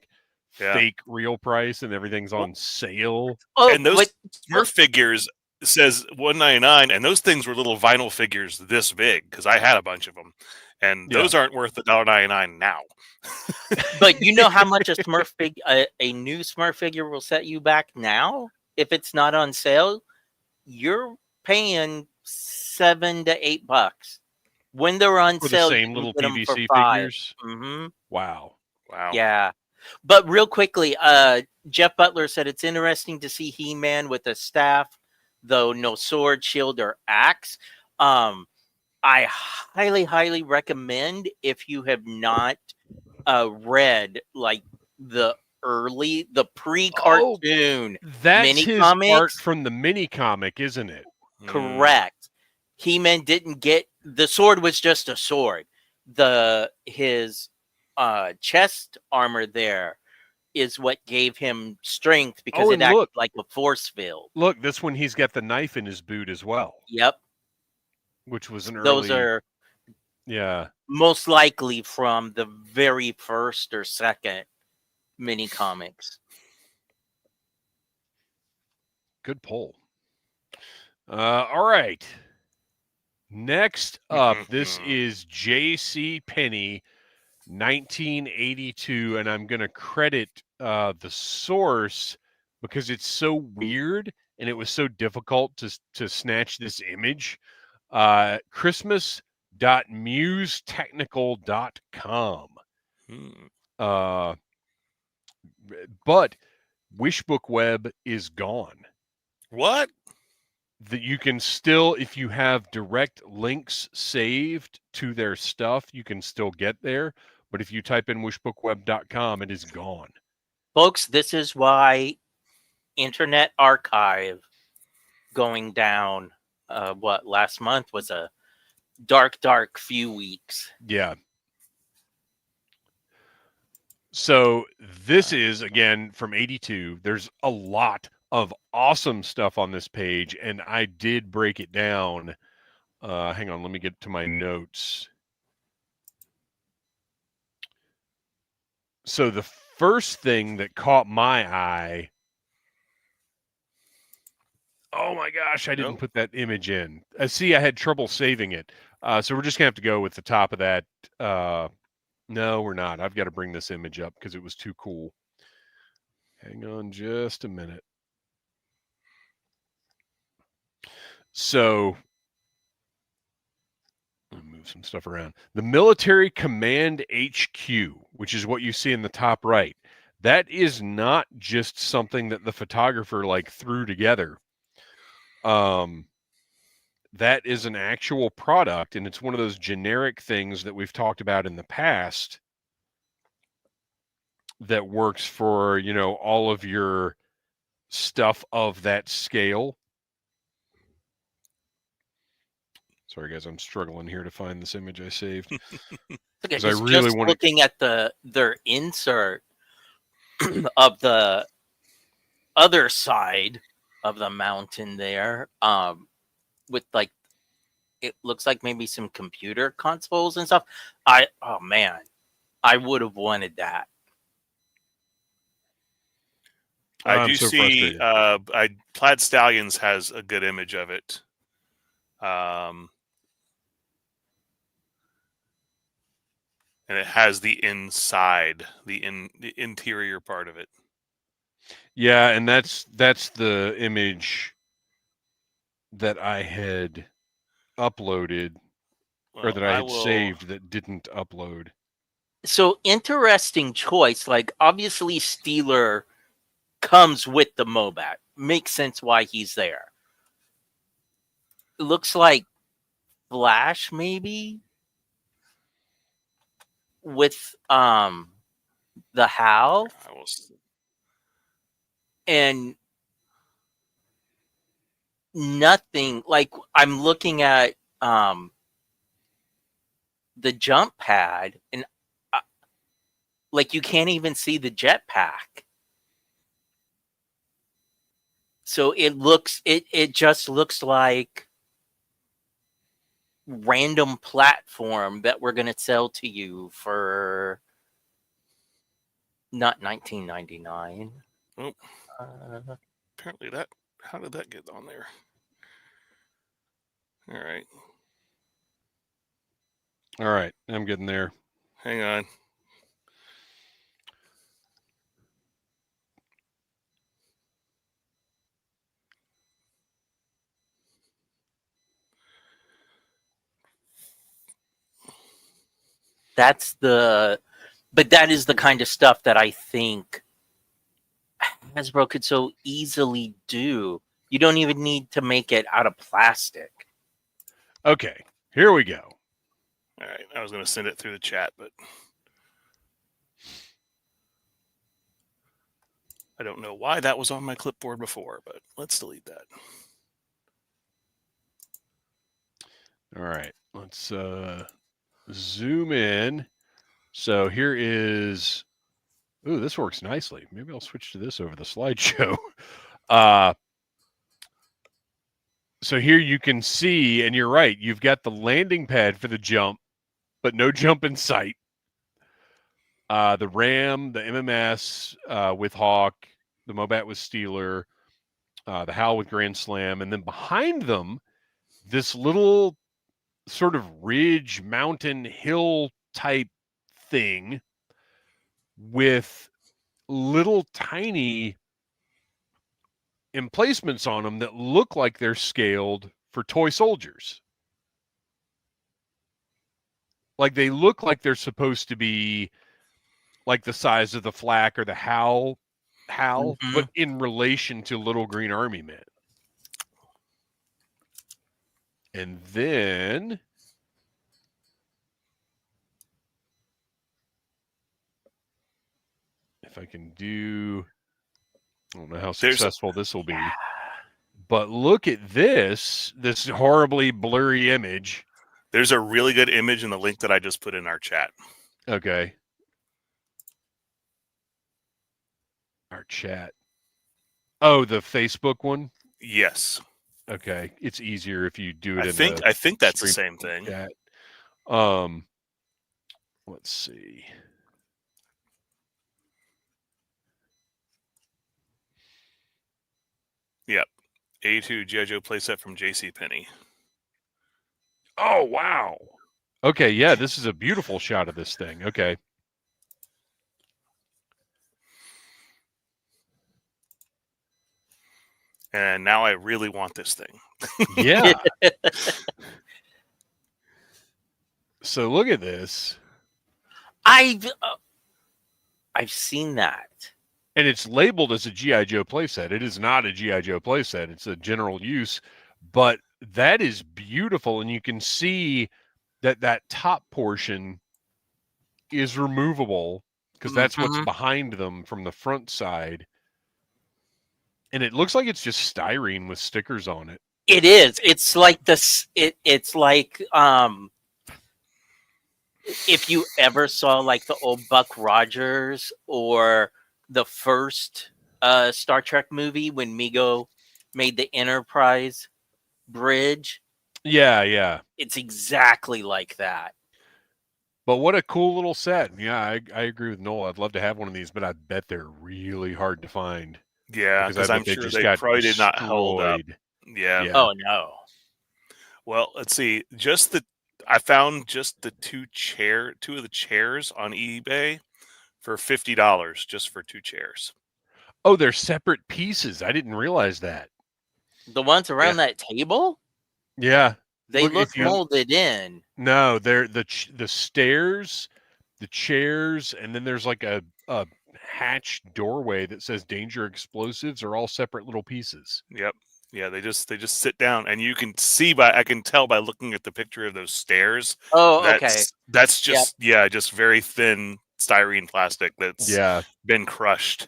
fake real price and everything's on sale. And those Smurf figures says $199, and those things were little vinyl figures this big, because I had a bunch of them, and those aren't worth $1.99 now. But you know how much a Smurf a new Smurf figure will set you back now if it's not on sale? You're paying $7 to $8 when they're on for sale. The same little PVC figures. Mm-hmm. Wow. Yeah, but real quickly, Jeff Butler said it's interesting to see He-Man with a staff, though no sword, shield, or axe. I highly, highly recommend, if you have not read the pre-cartoon that's mini his comics. art from the mini comic, isn't it? Correct. He-Man didn't get the sword; was just a sword. His chest armor there is what gave him strength, because it acted like a force field. Look, this one, he's got the knife in his boot as well. Yep. Which was an early. Those are most likely from the very first or second mini comics. Good poll. All right. Next up, this is J.C. Penney, 1982, and I'm going to credit the source because it's so weird and it was so difficult to snatch this image. Christmas.musetechnical.com. But Wishbook Web is gone. What? That you can still, if you have direct links saved to their stuff, you can still get there. But if you type in wishbookweb.com, it is gone. Folks, this is why Internet Archive going down, last month was a dark few weeks. Yeah. So this is, again, from 82. There's a lot of awesome stuff on this page, and I did break it down. Hang on, let me get to my notes. So the first thing that caught my eye, oh my gosh, I didn't put that image in. See, I had trouble saving it. So we're just going to have to go with the top of that. No, we're not. I've got to bring this image up because it was too cool. Hang on just a minute. So, let me move some stuff around. The Military Command HQ, which is what you see in the top right, that is not just something that the photographer threw together. That is an actual product, and it's one of those generic things that we've talked about in the past that works for, all of your stuff of that scale. Sorry, guys, I'm struggling here to find this image I saved. Because I really want looking at their insert of the other side of the mountain there, with it looks like maybe some computer consoles and stuff. Oh man, I would have wanted that. I do see Plaid Stallions has a good image of it. And it has the inside, the interior part of it. Yeah, and that's the image that I had uploaded, or that I had saved that didn't upload. So interesting choice. Obviously Steeler comes with the Mobat. Makes sense why he's there. It looks like Flash maybe with the HAL. And nothing, I'm looking at the jump pad, and you can't even see the jetpack. So it just looks like random platform that we're going to sell to you for not $19.99. Oh, apparently how did that get on there? All right, I'm getting there. Hang on. But that is the kind of stuff that I think Hasbro could so easily do. You don't even need to make it out of plastic. Okay, here we go. All right, I was going to send it through the chat, but I don't know why that was on my clipboard before, but let's delete that. All right, let's zoom in. So here is, ooh, this works nicely. Maybe I'll switch to this over the slideshow. So here you can see, and you're right, you've got the landing pad for the jump, but no jump in sight. The RAM, the MMS with Hawk, the Mobat with Steeler, the HAL with Grand Slam, and then behind them, this little sort of ridge, mountain, hill type thing with little tiny emplacements on them that look like they're scaled for toy soldiers. Like they look like they're supposed to be like the size of the flak or the howl, but in relation to little green army men. And then if I can do, I don't know how successful this will be, but look at this horribly blurry image. There's a really good image in the link that I just put in our chat. Okay. Our chat. Oh, the Facebook one? Yes. Okay. It's easier if you do it I think that's the same thing. Chat. Let's see. Yep. A2 G.I. Joe playset from JCPenney. Oh, wow. Okay, yeah, this is a beautiful shot of this thing. Okay. And now I really want this thing. Yeah. So look at this. I've seen that. And it's labeled as a G.I. Joe playset. It is not a G.I. Joe playset. It's a general use. But that is beautiful. And you can see that top portion is removable because that's what's behind them from the front side. And it looks like it's just styrene with stickers on it. It is. It's like this. It's like if you ever saw like the old Buck Rogers or the first Star Trek movie when Mego made the Enterprise bridge. Yeah, yeah. It's exactly like that. But what a cool little set. Yeah, I agree with Noel. I'd love to have one of these, but I bet they're really hard to find. Yeah, because I'm sure they probably did not hold up. Yeah. Oh no. Well, let's see. I found just the two of the chairs on eBay for $50 just for two chairs. Oh, they're separate pieces. I didn't realize that. The ones around that table? Yeah. They look molded in. No, they're the stairs, the chairs, and then there's like a hatched doorway that says danger explosives are all separate little pieces. Yep. Yeah, they just sit down, and you can see I can tell by looking at the picture of those stairs. Oh, okay. That's just just very thin styrene plastic that's been crushed.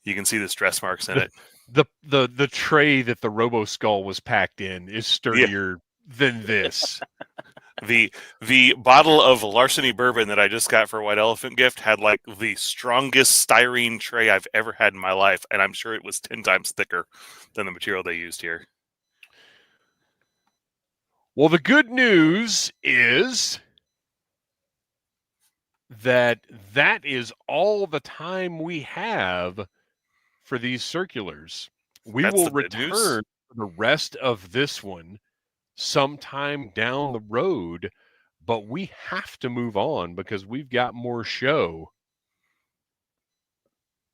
You can see the stress marks in it. The tray that the Robo Skull was packed in is sturdier than this. The bottle of Larceny bourbon that I just got for a White Elephant gift had like the strongest styrene tray I've ever had in my life, and I'm sure it was 10 times thicker than the material they used here. Well, the good news is that is all the time we have for these circulars. We will return for the rest of this one sometime down the road, but we have to move on because we've got more show.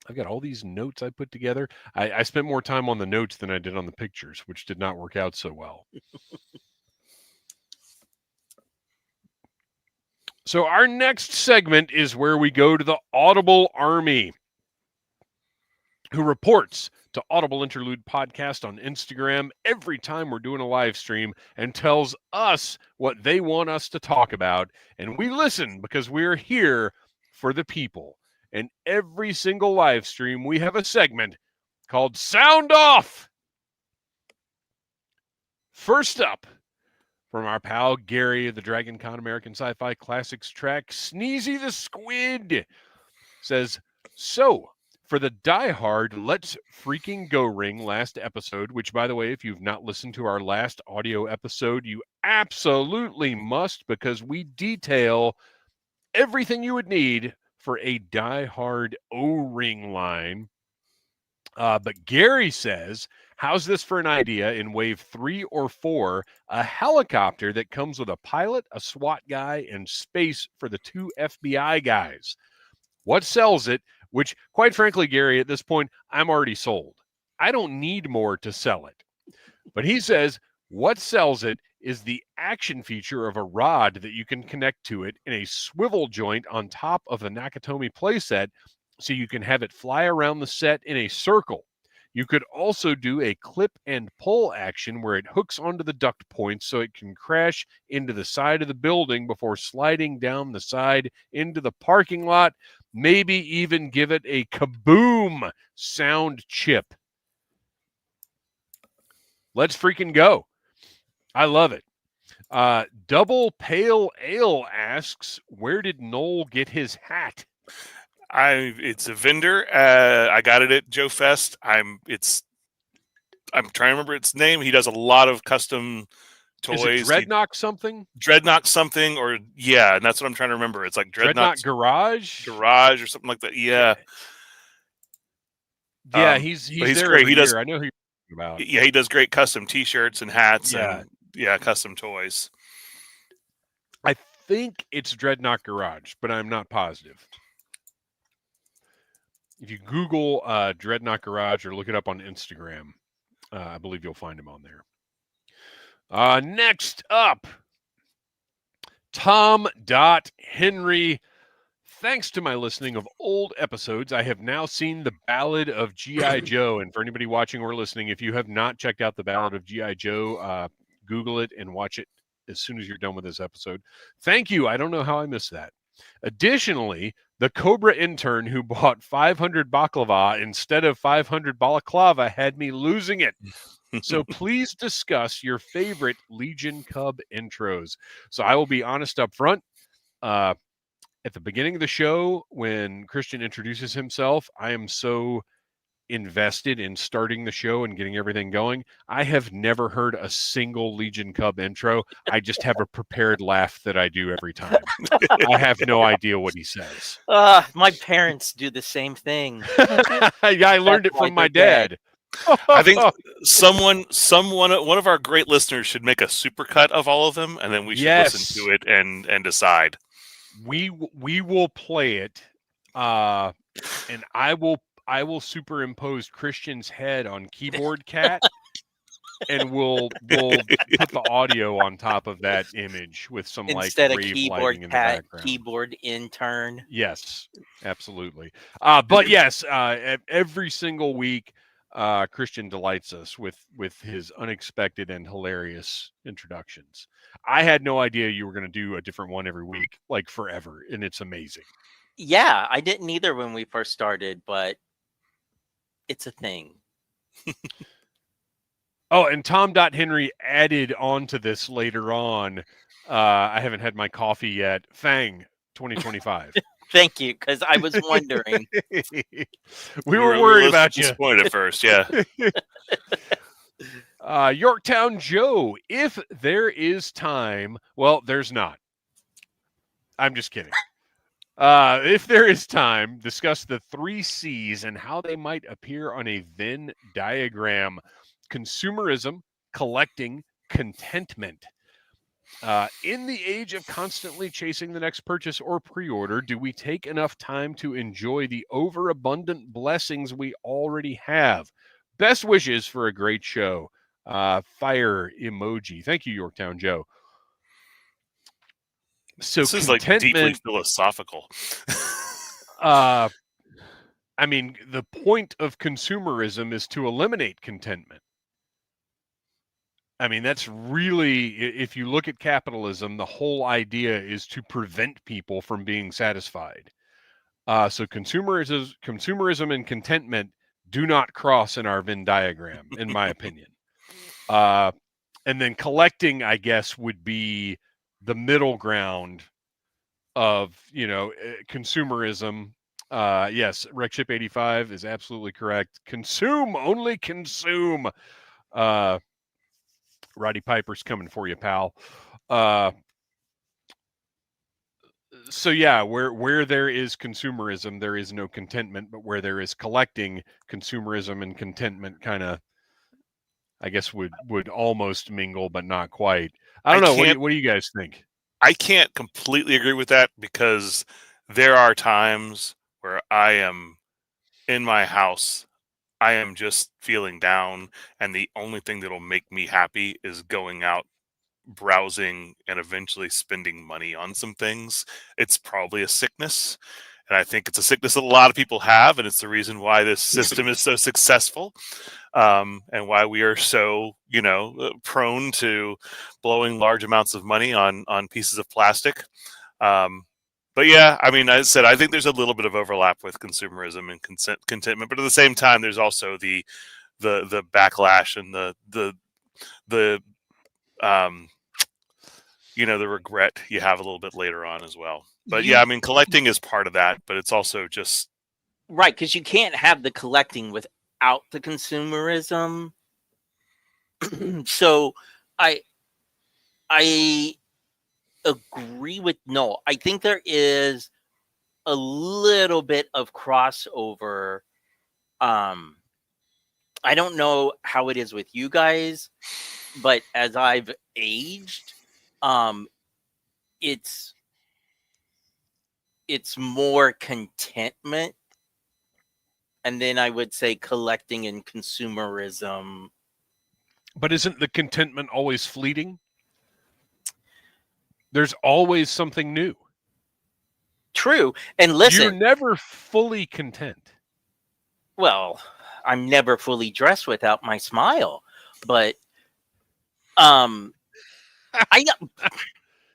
I've got all these notes I put together. I spent more time on the notes than I did on the pictures, which did not work out so well. So our next segment is where we go to the Audible Army, who reports to Audible Interlude Podcast on Instagram every time we're doing a live stream and tells us what they want us to talk about. And we listen because we're here for the people. And every single live stream, we have a segment called Sound Off. First up, from our pal Gary of the Dragon Con American Sci-Fi Classics track, Sneezy the Squid says, so for the diehard Let's Freaking Go Ring last episode, which, by the way, if you've not listened to our last audio episode, you absolutely must, because we detail everything you would need for a diehard O-ring line. But Gary says, How's this for an idea in wave 3 or 4, a helicopter that comes with a pilot, a SWAT guy, and space for the 2 FBI guys? What sells it? Which, quite frankly, Gary, at this point, I'm already sold. I don't need more to sell it. But he says what sells it is the action feature of a rod that you can connect to it in a swivel joint on top of the Nakatomi playset, so you can have it fly around the set in a circle. You could also do a clip and pull action where it hooks onto the duct points so it can crash into the side of the building before sliding down the side into the parking lot. Maybe even give it a kaboom sound chip. Let's freaking go. I love it. Double Pale Ale asks, where did Noel get his hat? It's a vendor. I got it at Joe Fest. I'm trying to remember its name. He does a lot of custom toys. Is it Dreadnought something? Dreadnought something, or yeah, and that's what I'm trying to remember. It's like Dreadnought Garage or something like that. Yeah. Yeah, he's there great. every He does. year. I know who you're talking about. Yeah, he does great custom T-shirts and hats. Yeah. And custom toys. I think it's Dreadnought Garage, but I'm not positive. If you Google Dreadnought Garage or look it up on Instagram, I believe you'll find him on there. Next up, Tom.Henry. Thanks to my listening of old episodes, I have now seen the Ballad of G.I. Joe. And for anybody watching or listening, if you have not checked out the Ballad of G.I. Joe, Google it and watch it as soon as you're done with this episode. Thank you. I don't know how I missed that. Additionally, the Cobra intern who bought 500 baklava instead of 500 balaclava had me losing it. So please discuss your favorite Legion Cub intros. So I will be honest up front. At the beginning of the show, when Kristian introduces himself, I am so invested in starting the show and getting everything going. I have never heard a single Legion Cub intro. I just have a prepared laugh that I do every time. I have no idea what he says. My parents do the same thing. Yeah, I learned it from my dad. I think one of our great listeners should make a supercut of all of them, and then we should listen to it and decide. We will play it, and I will superimpose Kristian's head on Keyboard Cat, and we'll put the audio on top of that image with some instead like of rave Keyboard lighting in the Cat, background. Keyboard Intern. Yes, absolutely. But yes, every single week, Kristian delights us with his unexpected and hilarious introductions. I had no idea you were going to do a different one every week, like forever, and it's amazing. Yeah, I didn't either when we first started, but it's a thing. Oh, and Tom.Henry added on to this later on. I haven't had my coffee yet. Fang 2025. Thank you, because I was wondering. we were worried about you. Disappointed at first, yeah. Yorktown Joe, if there is time, well, there's not. I'm just kidding. If there is time, discuss the 3 C's and how they might appear on a Venn diagram. Consumerism, collecting, contentment. In the age of constantly chasing the next purchase or pre-order, do we take enough time to enjoy the overabundant blessings we already have? Best wishes for a great show. Fire emoji. Thank you, Yorktown Joe. So this is like deeply philosophical. I mean, the point of consumerism is to eliminate contentment. I mean, that's really, if you look at capitalism, the whole idea is to prevent people from being satisfied. So consumerism and contentment do not cross in our Venn diagram, in my opinion. And then collecting, I guess, would be the middle ground of, consumerism. Yes, Recship 85 is absolutely correct. Consume, only consume. Roddy Piper's coming for you, pal. So yeah, where there is consumerism, there is no contentment, but where there is collecting, consumerism and contentment kind of I guess would almost mingle, but not quite. I don't know. What do you guys think? I can't completely agree with that because there are times where I am in my house, I am just feeling down, and the only thing that'll make me happy is going out, browsing, and eventually spending money on some things. It's probably a sickness, and I think it's a sickness that a lot of people have, and it's the reason why this system is so successful, and why we are so, prone to blowing large amounts of money on pieces of plastic. But yeah, I mean, as I said, I think there's a little bit of overlap with consumerism and contentment, but at the same time, there's also the backlash and the the regret you have a little bit later on as well. But yeah, I mean, collecting is part of that, but it's also just right, because you can't have the collecting without the consumerism. So I agree with Noel. I think there is a little bit of crossover. I don't know how it is with you guys, but as I've aged, it's more contentment, and then I would say collecting and consumerism. But isn't the contentment always fleeting? There's always something new. True. And listen, you're never fully content. Well, I'm never fully dressed without my smile, but I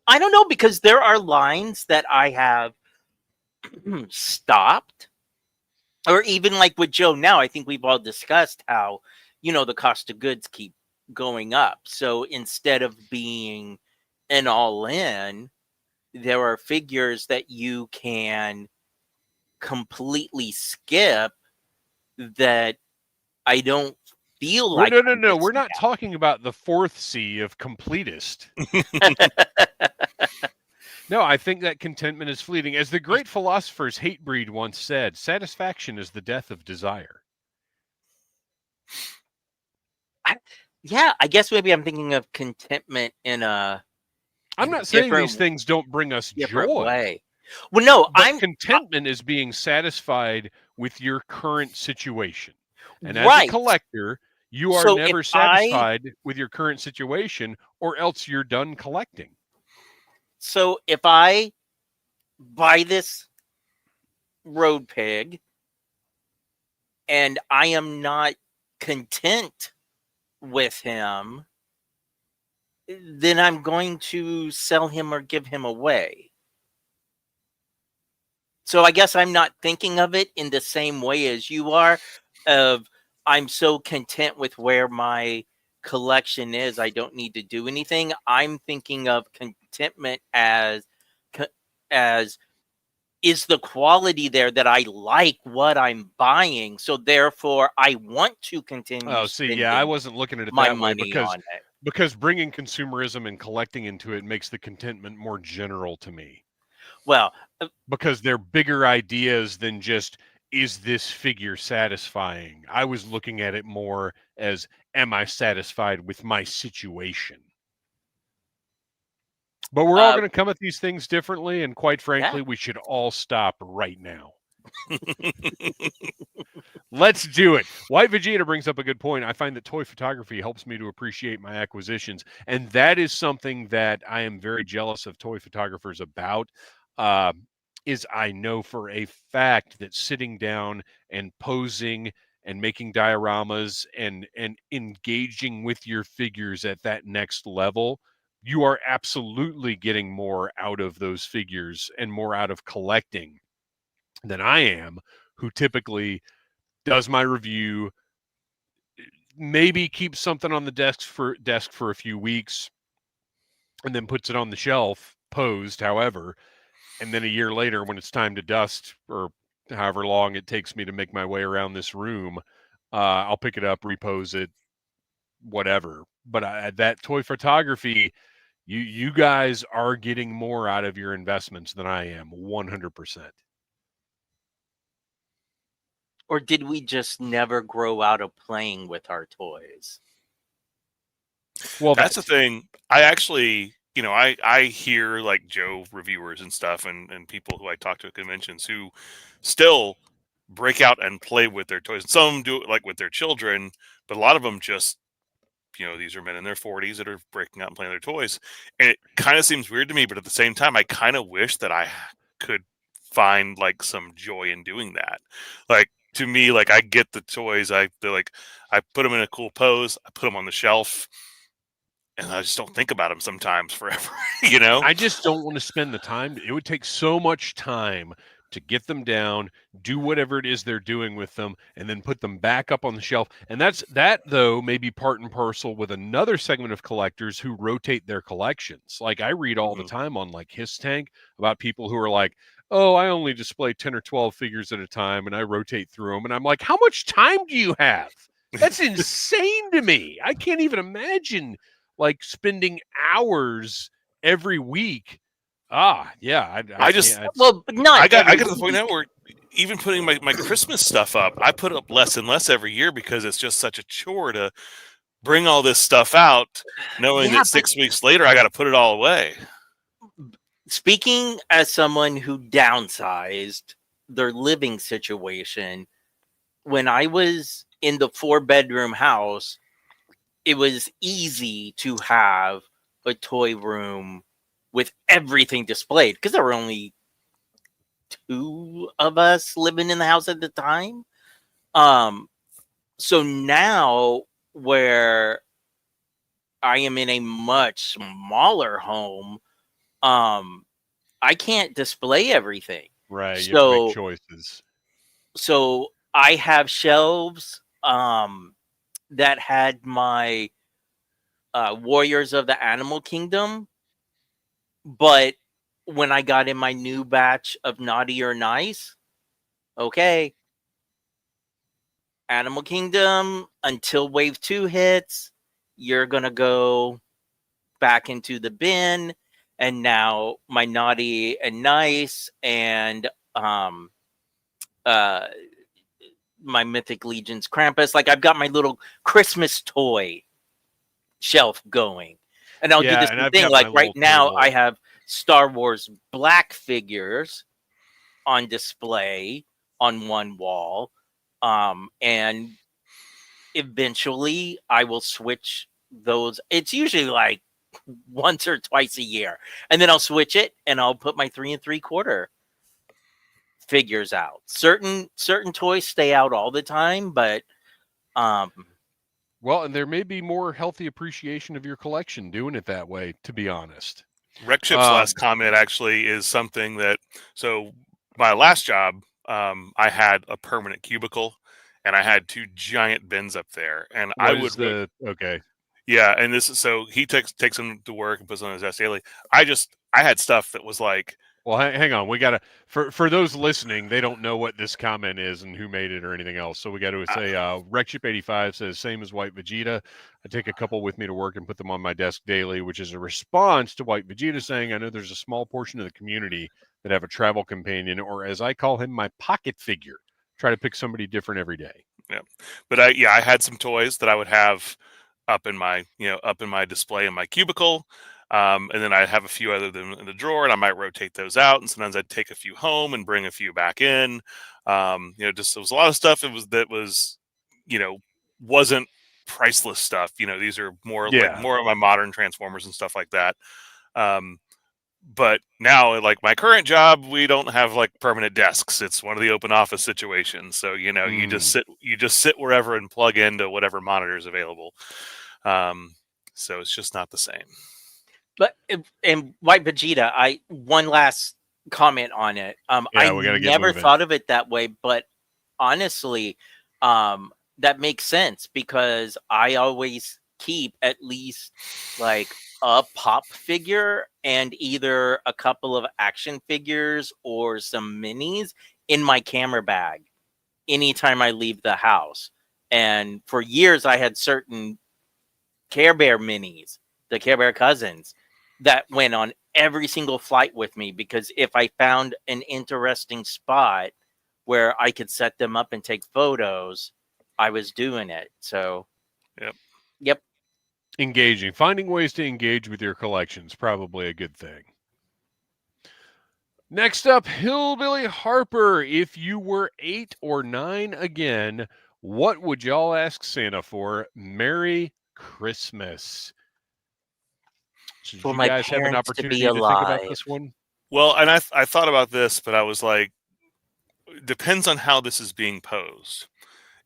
don't know, because there are lines that I have stopped, or even like with Joe now, I think we've all discussed how, the cost of goods keep going up. So instead of being an all-in, there are figures that you can completely skip that I don't feel like. No. We're not talking about the fourth C of completist. No, I think that contentment is fleeting. As the great philosophers Hatebreed once said, satisfaction is the death of desire. I guess maybe I'm thinking of contentment in a. I'm not saying these things don't bring us joy. Way. Well, no, contentment is being satisfied with your current situation. And as right. a collector, you are never satisfied with your current situation, or else you're done collecting. So if I buy this road pig and I am not content with him, then I'm going to sell him or give him away. So I guess I'm not thinking of it in the same way as you are, of I'm so content with where my collection is, I don't need to do anything. I'm thinking of contentment as is the quality there that I like what I'm buying, so therefore I want to continue. Oh, see, yeah, I wasn't looking at it that way because bringing consumerism and collecting into it makes the contentment more general to me. Well, because they're bigger ideas than just, is this figure satisfying? I was looking at it more as, am I satisfied with my situation? But we're all going to come at these things differently, and quite frankly, we should all stop right now. Let's do it. White Vegeta brings up a good point. I find that toy photography helps me to appreciate my acquisitions, and that is something that I am very jealous of toy photographers about. Is I know for a fact that sitting down and posing and making dioramas and engaging with your figures at that next level, you are absolutely getting more out of those figures and more out of collecting than I am, who typically does my review, maybe keeps something on the desk for a few weeks, and then puts it on the shelf, posed, however, and then a year later, when it's time to dust, or however long it takes me to make my way around this room, I'll pick it up, repose it, whatever. But that toy photography, you guys are getting more out of your investments than I am, 100%. Or did we just never grow out of playing with our toys? Well, That's the thing. I actually, I hear like Joe reviewers and stuff and people who I talk to at conventions who still break out and play with their toys. Some do it like with their children, but a lot of them just, these are men in their 40s that are breaking out and playing their toys. And it kind of seems weird to me, but at the same time, I kind of wish that I could find like some joy in doing that. Like to me, like I get the toys, they're like, I put them in a cool pose, I put them on the shelf, and I just don't think about them sometimes forever, I just don't want to spend the time. It would take so much time to get them down, do whatever it is they're doing with them, and then put them back up on the shelf. And that though may be part and parcel with another segment of collectors who rotate their collections. Like I read all the time on like His Tank about people who are like, oh, I only display 10 or 12 figures at a time and I rotate through them. And I'm like, how much time do you have? That's insane to me. I can't even imagine like spending hours every week. I get to the point now where even putting my Christmas stuff up, I put up less and less every year because it's just such a chore to bring all this stuff out, knowing that 6 weeks later I got to put it all away. Speaking as someone who downsized their living situation, when I was in the 4-bedroom house, it was easy to have a toy room with everything displayed because there were only 2 of us living in the house at the time. So now where I am in a much smaller home, I can't display everything. Right. You have to make choices. So I have shelves that had my Warriors of the Animal Kingdom. But when I got in my new batch of Naughty or Nice, okay, Animal Kingdom, until Wave 2 hits, you're going to go back into the bin. And now my Naughty and Nice and my Mythic Legions Krampus, like I've got my little Christmas toy shelf going. And I'll do this thing like right now I have Star Wars Black figures on display on one wall. And eventually I will switch those. It's usually like once or twice a year. And then I'll switch it and I'll put my 3 3/4 figures out. Certain toys stay out all the time, but well, and there may be more healthy appreciation of your collection doing it that way, to be honest. Rekship's last comment actually is something that, so my last job, I had a permanent cubicle and I had 2 giant bins up there. And yeah, and this is, so he takes them to work and puts them on his desk daily. I had stuff that was like, well, hang on. We got to, for those listening, they don't know what this comment is and who made it or anything else. So we got to say, Rekship85 says, same as White Vegeta. I take a couple with me to work and put them on my desk daily, which is a response to White Vegeta saying, I know there's a small portion of the community that have a travel companion, or as I call him, my pocket figure. Try to pick somebody different every day. Yeah. But I had some toys that I would have up in my display in my cubicle. And then I have a few other than in the drawer, and I might rotate those out. And sometimes I'd take a few home and bring a few back in. Just there was a lot of stuff. That was, wasn't priceless stuff. These are more like more of my modern Transformers and stuff like that. But now, like my current job, we don't have like permanent desks. It's one of the open office situations. So you just sit wherever and plug into whatever monitor is available. So it's just not the same. But in White Vegeta, one last comment on it. I never thought of it that way, but honestly, that makes sense because I always keep at least like a pop figure and either a couple of action figures or some minis in my camera bag anytime I leave the house. And for years, I had certain Care Bear minis, the Care Bear cousins, that went on every single flight with me because if I found an interesting spot where I could set them up and take photos, I was doing it. So, yep. Engaging. Finding ways to engage with your collection is probably a good thing. Next up, Hillbilly Harper. If you were 8 or 9 again, what would y'all ask Santa for? Merry Christmas. So did For you my guys have an parents to be opportunity to think about alive. this one? Well, and I thought about this, but I was like, depends on how this is being posed.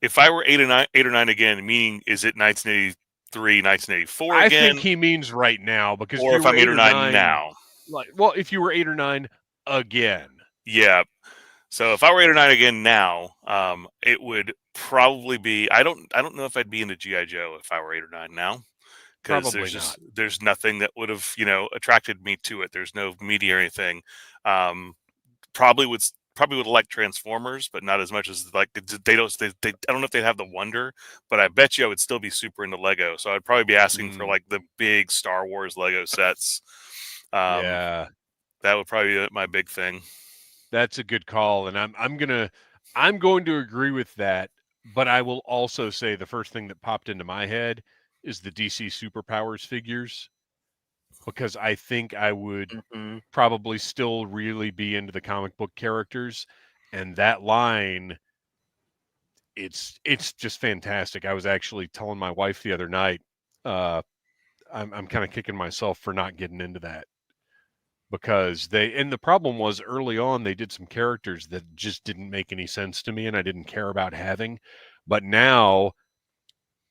If I were 8 or 9 again, meaning is it 1983, 1984 I again? think he means right now, because Or if if you were I'm 8 or 9 now. if you were 8 or 9 again. Yeah. So if I were 8 or 9 again now, it would probably be. I don't know if I'd be into GI Joe if I were 8 or 9 now, because Probably not. there's nothing that would have attracted me to it. There's no media or anything. Probably would like Transformers, but not as much as like they don't. I don't know if they'd have the wonder, but I bet you I would still be super into Lego. So I'd probably be asking for like the big Star Wars Lego sets. Yeah. That would probably be my big thing. That's a good call, and I'm going to agree with that, but I will also say the first thing that popped into my head is the DC Superpowers figures, because I think I would probably still really be into the comic book characters, and that line, it's just fantastic. I was actually telling my wife the other night, I'm kind of kicking myself for not getting into that, because the problem was early on they did some characters that just didn't make any sense to me and I didn't care about having. But now,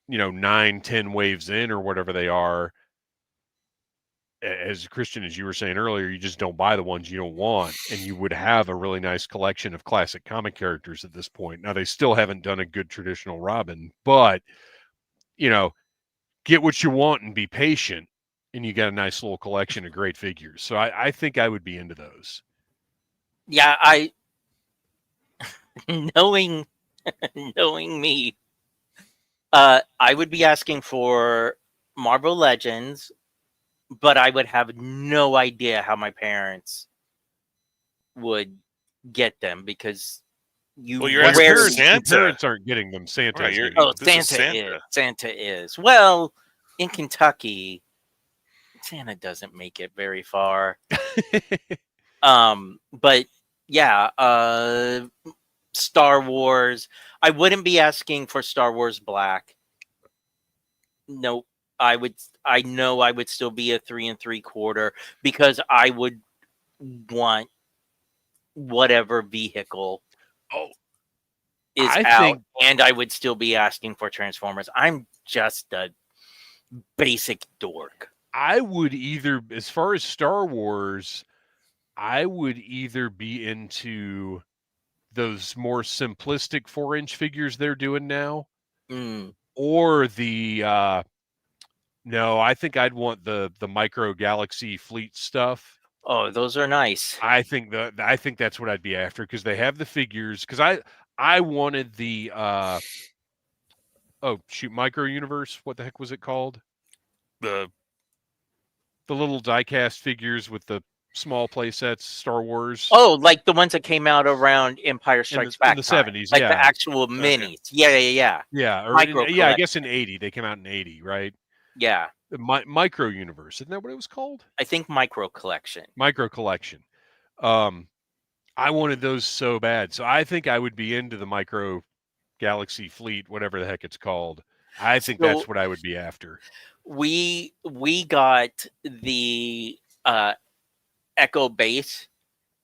9, 10 waves in or whatever they are, as Kristian, as you were saying earlier, you just don't buy the ones you don't want, and you would have a really nice collection of classic comic characters at this point. Now, they still haven't done a good traditional Robin, but get what you want and be patient, and you got a nice little collection of great figures. So I think I would be into those. Yeah, knowing me, I would be asking for Marvel Legends, but I would have no idea how my parents would get them, because your parents aren't getting them. Santa. Right, Santa is. Well, in Kentucky, Santa doesn't make it very far. But yeah, Star Wars. I wouldn't be asking for Star Wars Black. Nope. I know I would still be a 3 3/4, because I would want whatever vehicle is out, and I would still be asking for Transformers. I'm just a basic dork. I would either, as far as Star Wars, I would either be into those more simplistic 4-inch figures they're doing now, or the no, I think I'd want the Micro Galaxy Fleet stuff. Oh, those are nice. I think that's what I'd be after, because they have the figures. Because I wanted the Micro Universe. What the heck was it called? The little diecast figures with the small play sets, Star Wars. Oh, like the ones that came out around Empire Strikes Back in the 70s, like the actual minis. Yeah. I guess in 80 they came out in 80, right? Yeah. The Micro Universe, isn't that what it was called? I think Micro Collection. I wanted those so bad, so I think I would be into the Micro Galaxy Fleet, whatever the heck it's called. I think that's what I would be after. We got the Echo Base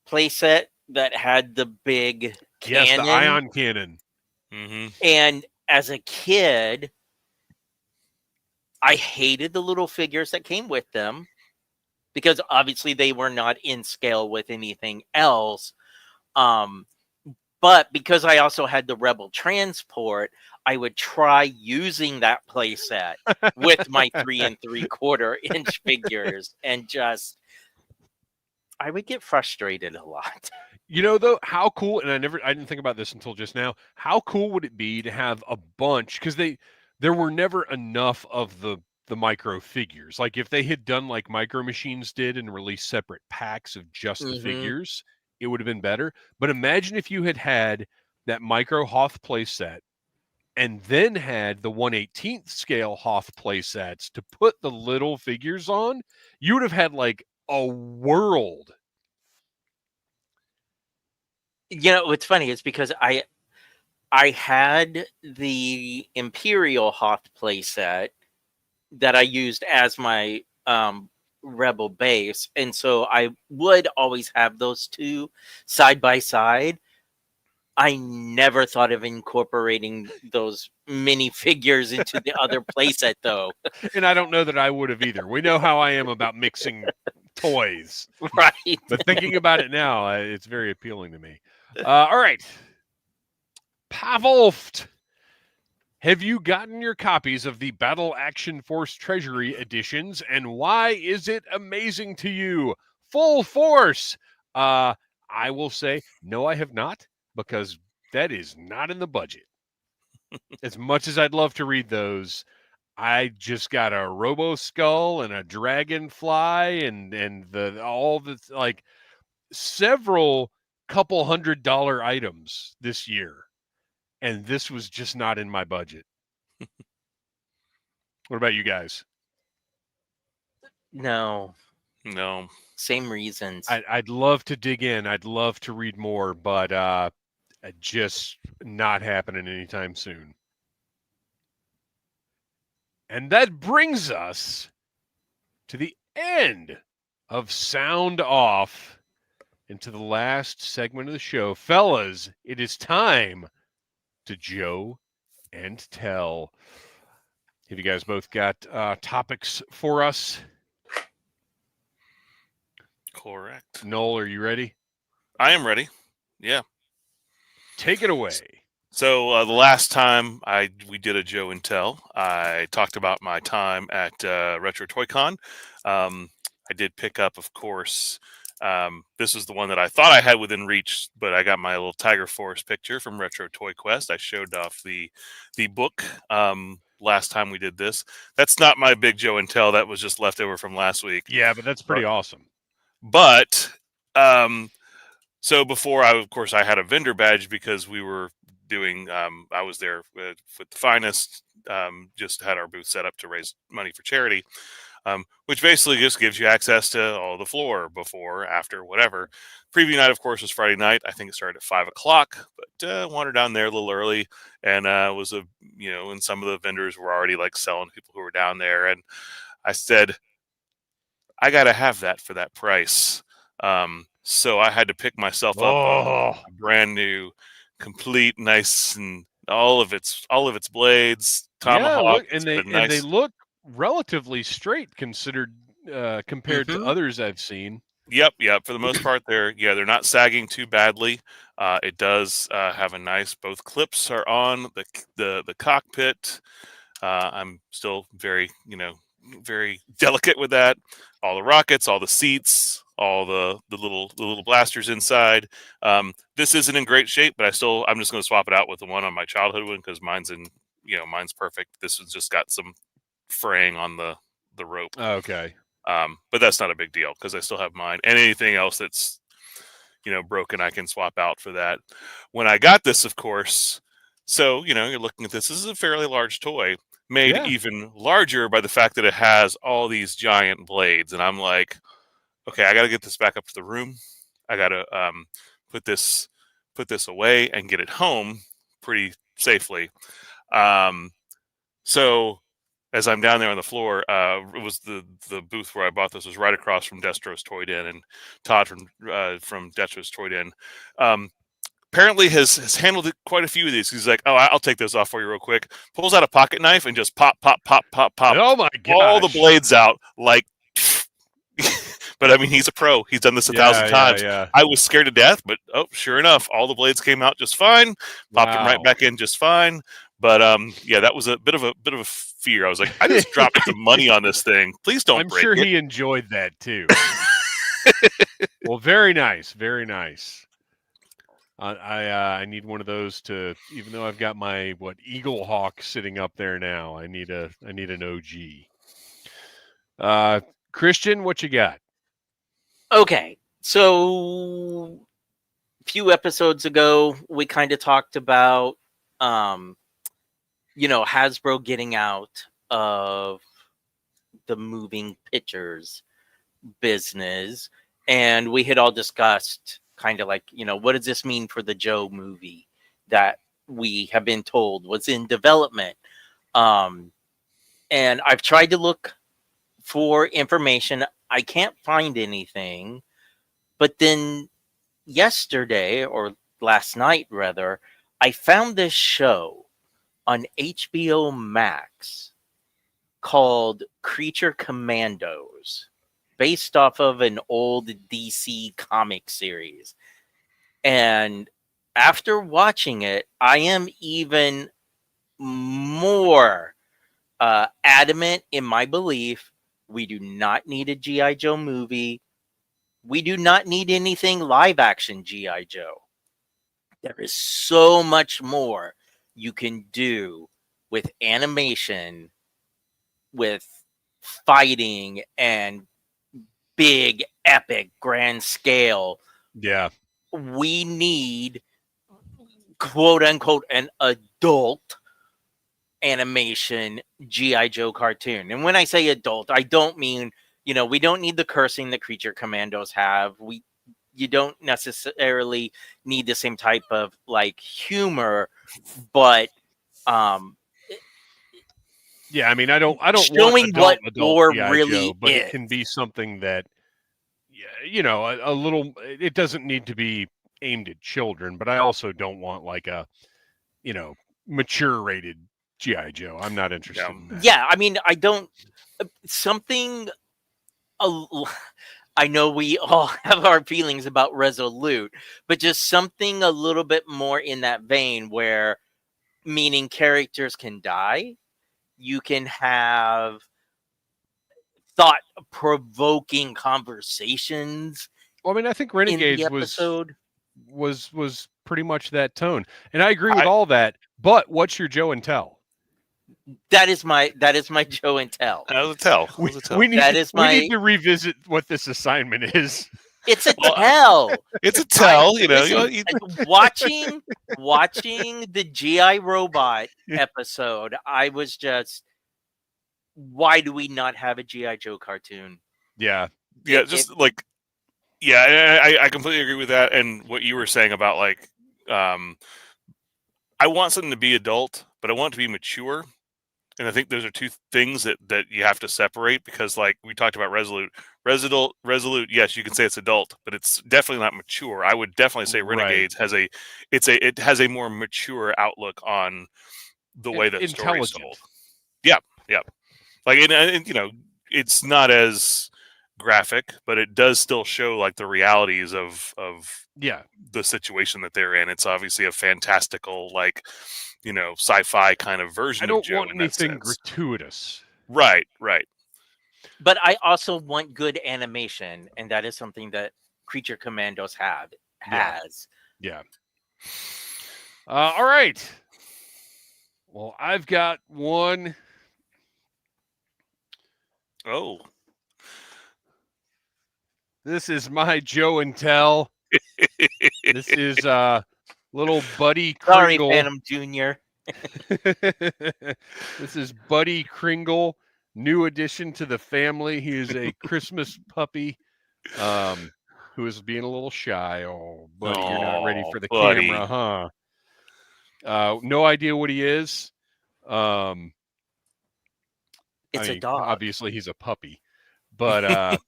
playset that had the big cannon. Yes, the ion cannon. And as a kid, I hated the little figures that came with them, because obviously they were not in scale with anything else. But because I also had the Rebel Transport, I would try using that playset with my 3 3/4 inch figures, and I would get frustrated a lot. Though, how cool, and I didn't think about this until just now, how cool would it be to have a bunch, because there were never enough of the micro figures. Like, if they had done like Micro Machines did and released separate packs of just the figures, it would have been better. But imagine if you had that Micro Hoth playset, and then had the 1/18th scale Hoth play sets to put the little figures on, you would have had like a world. You know, what's funny is because I had the Imperial Hoth playset that I used as my Rebel base, and so I would always have those two side by side. I never thought of incorporating those mini figures into the other playset, though. And I don't know that I would have either. We know how I am about mixing toys. Right. But thinking about it now, it's very appealing to me. All right. Pavolft. Have you gotten your copies of the Battle Action Force Treasury editions, and why is it amazing to you? Full force. I will say, no, I have not, because that is not in the budget. As much as I'd love to read those, I just got a Robo Skull and a Dragonfly and all the like several couple $100 items this year, and this was just not in my budget. What about you guys? No, No. same reasons. I'd love to dig in. I'd love to read more, but just not happening anytime soon. And that brings us to the end of Sound Off, into the last segment of the show. Fellas, it is time to Joe and Tell. Have you guys both got topics for us? Correct. Noel, are you ready? I am ready. Yeah. Take it away. So the last time we did a Joe and Tell, I talked about my time at Retro Toy Con. I did pick up, of course, this is the one that I thought I had within reach, but I got my little Tiger Force picture from Retro Toy Quest. I showed off the book last time we did this. That's not my big Joe and Tell. That was just left over from last week. Yeah, but that's pretty awesome. But so before of course, I had a vendor badge because we were doing, I was there with the Finest, just had our booth set up to raise money for charity, which basically just gives you access to all the floor before, after, whatever. Preview night, of course, was Friday night. I think it started at 5 o'clock, but wandered down there a little early, and and some of the vendors were already like selling people who were down there, and I said, I got to have that for that price. So I had to pick myself up a brand new, complete, nice, and all of its blades, tomahawk. Yeah, look, and they look relatively straight compared to others I've seen. Yep. For the most part, they're not sagging too badly. It does have a nice. Both clips are on the cockpit. I'm still very delicate with that. All the rockets, all the seats, all the little blasters inside. This isn't in great shape, but I'm just going to swap it out with the one on my childhood one because mine's perfect. This has just got some fraying on the rope. Okay. But that's not a big deal because I still have mine, and anything else that's broken, I can swap out for that. When I got this, of course, so you're looking at this is a fairly large toy, made even larger by the fact that it has all these giant blades, and I'm like, okay, I got to get this back up to the room. I got to put this away and get it home pretty safely. So as I'm down there on the floor, it was the booth where I bought this was right across from Destro's Toy Den, and Todd from Destro's Toy Den apparently has handled quite a few of these. He's like, oh, I'll take those off for you real quick. Pulls out a pocket knife and just pop. Oh my gosh. All the blades out, like. But I mean, he's a pro. He's done this 1,000 times. Yeah. I was scared to death, but sure enough, all the blades came out just fine. Popped them right back in just fine. But that was a bit of a fear. I was like, I just dropped some money on this thing. Please don't break it. I'm sure he enjoyed that too. Well, very nice, very nice. I need one of those to, even though I've got my Eagle Hawk sitting up there now. I need an OG. Kristian, what you got? Okay, so a few episodes ago, we kind of talked about Hasbro getting out of the moving pictures business, and we had all discussed kind of like, what does this mean for the Joe movie that we have been told was in development? And I've tried to look for information. I can't find anything. But then yesterday, or last night rather, I found this show on HBO Max called Creature Commandos, based off of an old DC comic series. And after watching it, I am even more adamant in my belief we do not need a G.I. Joe movie. We do not need anything live action G.I. Joe. There is so much more you can do with animation, with fighting, and big, epic, grand scale. Yeah. We need, quote unquote, an adult animation G.I. Joe cartoon. And when I say adult, I don't mean, we don't need the cursing the Creature Commandos have. You don't necessarily need the same type of like humor, but yeah, I mean, I don't showing want what adult war G.I. really Joe, but is. it can be something that, a little. It doesn't need to be aimed at children, but I also don't want like a, mature rated G.I. Joe. I'm not interested in that. Yeah, I mean, I don't something. I know we all have our feelings about Resolute, but just something a little bit more in that vein where, meaning characters can die, you can have thought-provoking conversations. Well, I mean, I think Renegades was pretty much that tone, and I agree with all that. But what's your Joe and Tell? That is my Joe and Tell. That was a tell. We need to revisit what this assignment is. It's a tell. It's a tell. Watching the GI Robot episode, I was just, why do we not have a GI Joe cartoon? Yeah. I completely agree with that. And what you were saying about like, I want something to be adult, but I want it to be mature. And I think those are two things that you have to separate, because like we talked about Resolute, yes, you can say it's adult, but it's definitely not mature. I would definitely say Renegades has a more mature outlook on the way that story is told. Yeah. Like, and it's not as graphic, but it does still show like the realities of the situation that they're in. It's obviously a fantastical, like, sci-fi kind of version. I don't of Joe want anything gratuitous. Right. But I also want good animation, and that is something that Creature Commandos has. Yeah. All right. Well, I've got one. Oh. This is my Joe and Tell. This is little Buddy Kringle. Sorry, Phantom Jr. This is Buddy Kringle, new addition to the family. He is a Christmas puppy who is being a little shy. Oh, Buddy, you're not ready for the camera, huh? No idea what he is. It's a dog. Obviously, he's a puppy. But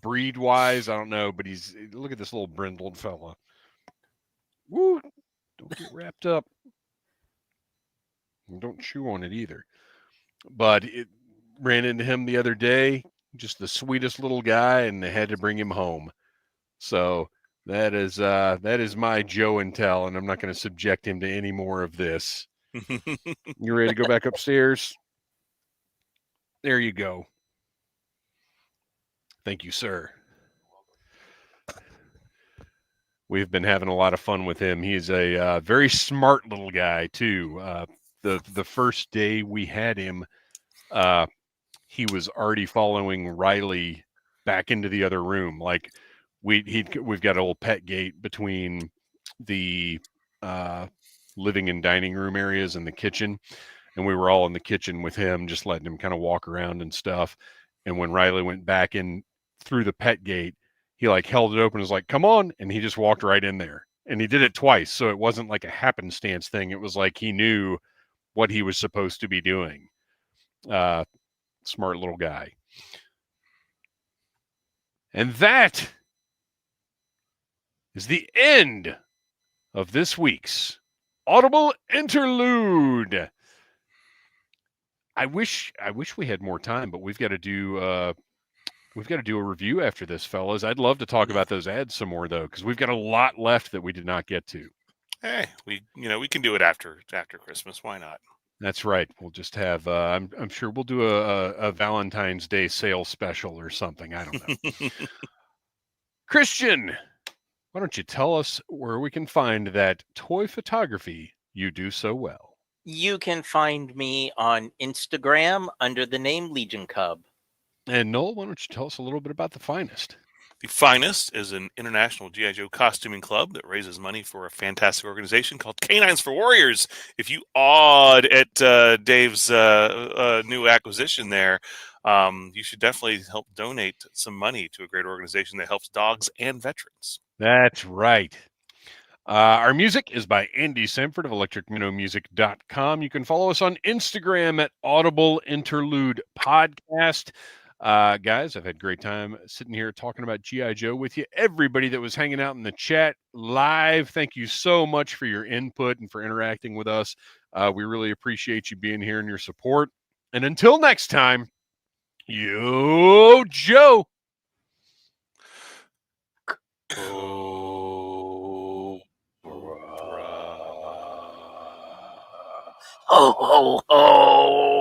breed-wise, I don't know. But look at this little brindled fella. Woo! Don't get wrapped up. And don't chew on it either. But it ran into him the other day. Just the sweetest little guy, and they had to bring him home. So that is my Joe and Tell, and I'm not going to subject him to any more of this. You ready to go back upstairs? There you go. Thank you, sir. We've been having a lot of fun with him. He's a very smart little guy, too. The first day we had him, he was already following Riley back into the other room. Like we've got a little pet gate between the living and dining room areas and the kitchen. and we were all in the kitchen with him, just letting him kind of walk around and stuff. And when Riley went back in through the pet gate, he like held it open and was like, come on. And he just walked right in there. And he did it twice. So it wasn't like a happenstance thing. It was like he knew what he was supposed to be doing. Smart little guy. And that is the end of this week's Audible Interlude. I wish we had more time, but we've got to do a review after this, fellas. I'd love to talk about those ads some more though, because we've got a lot left that we did not get to. Hey, we can do it after Christmas. Why not? That's right. We'll just have I'm sure we'll do a Valentine's Day sale special or something. I don't know. Kristian, why don't you tell us where we can find that toy photography you do so well? You can find me on Instagram under the name Legion Cub. And Noel, why don't you tell us a little bit about The Finest? The Finest is an international G.I. Joe costuming club that raises money for a fantastic organization called Canines for Warriors. If you awed at Dave's new acquisition there, you should definitely help donate some money to a great organization that helps dogs and veterans. That's right. Our music is by Andy Semford of electricminnowmusic.com. You can follow us on Instagram at Audible Interlude Podcast. Guys, I've had a great time sitting here talking about G.I. Joe with you. Everybody that was hanging out in the chat live, thank you so much for your input and for interacting with us. We really appreciate you being here and your support. And until next time, yo, Joe. Ho, ho, ho.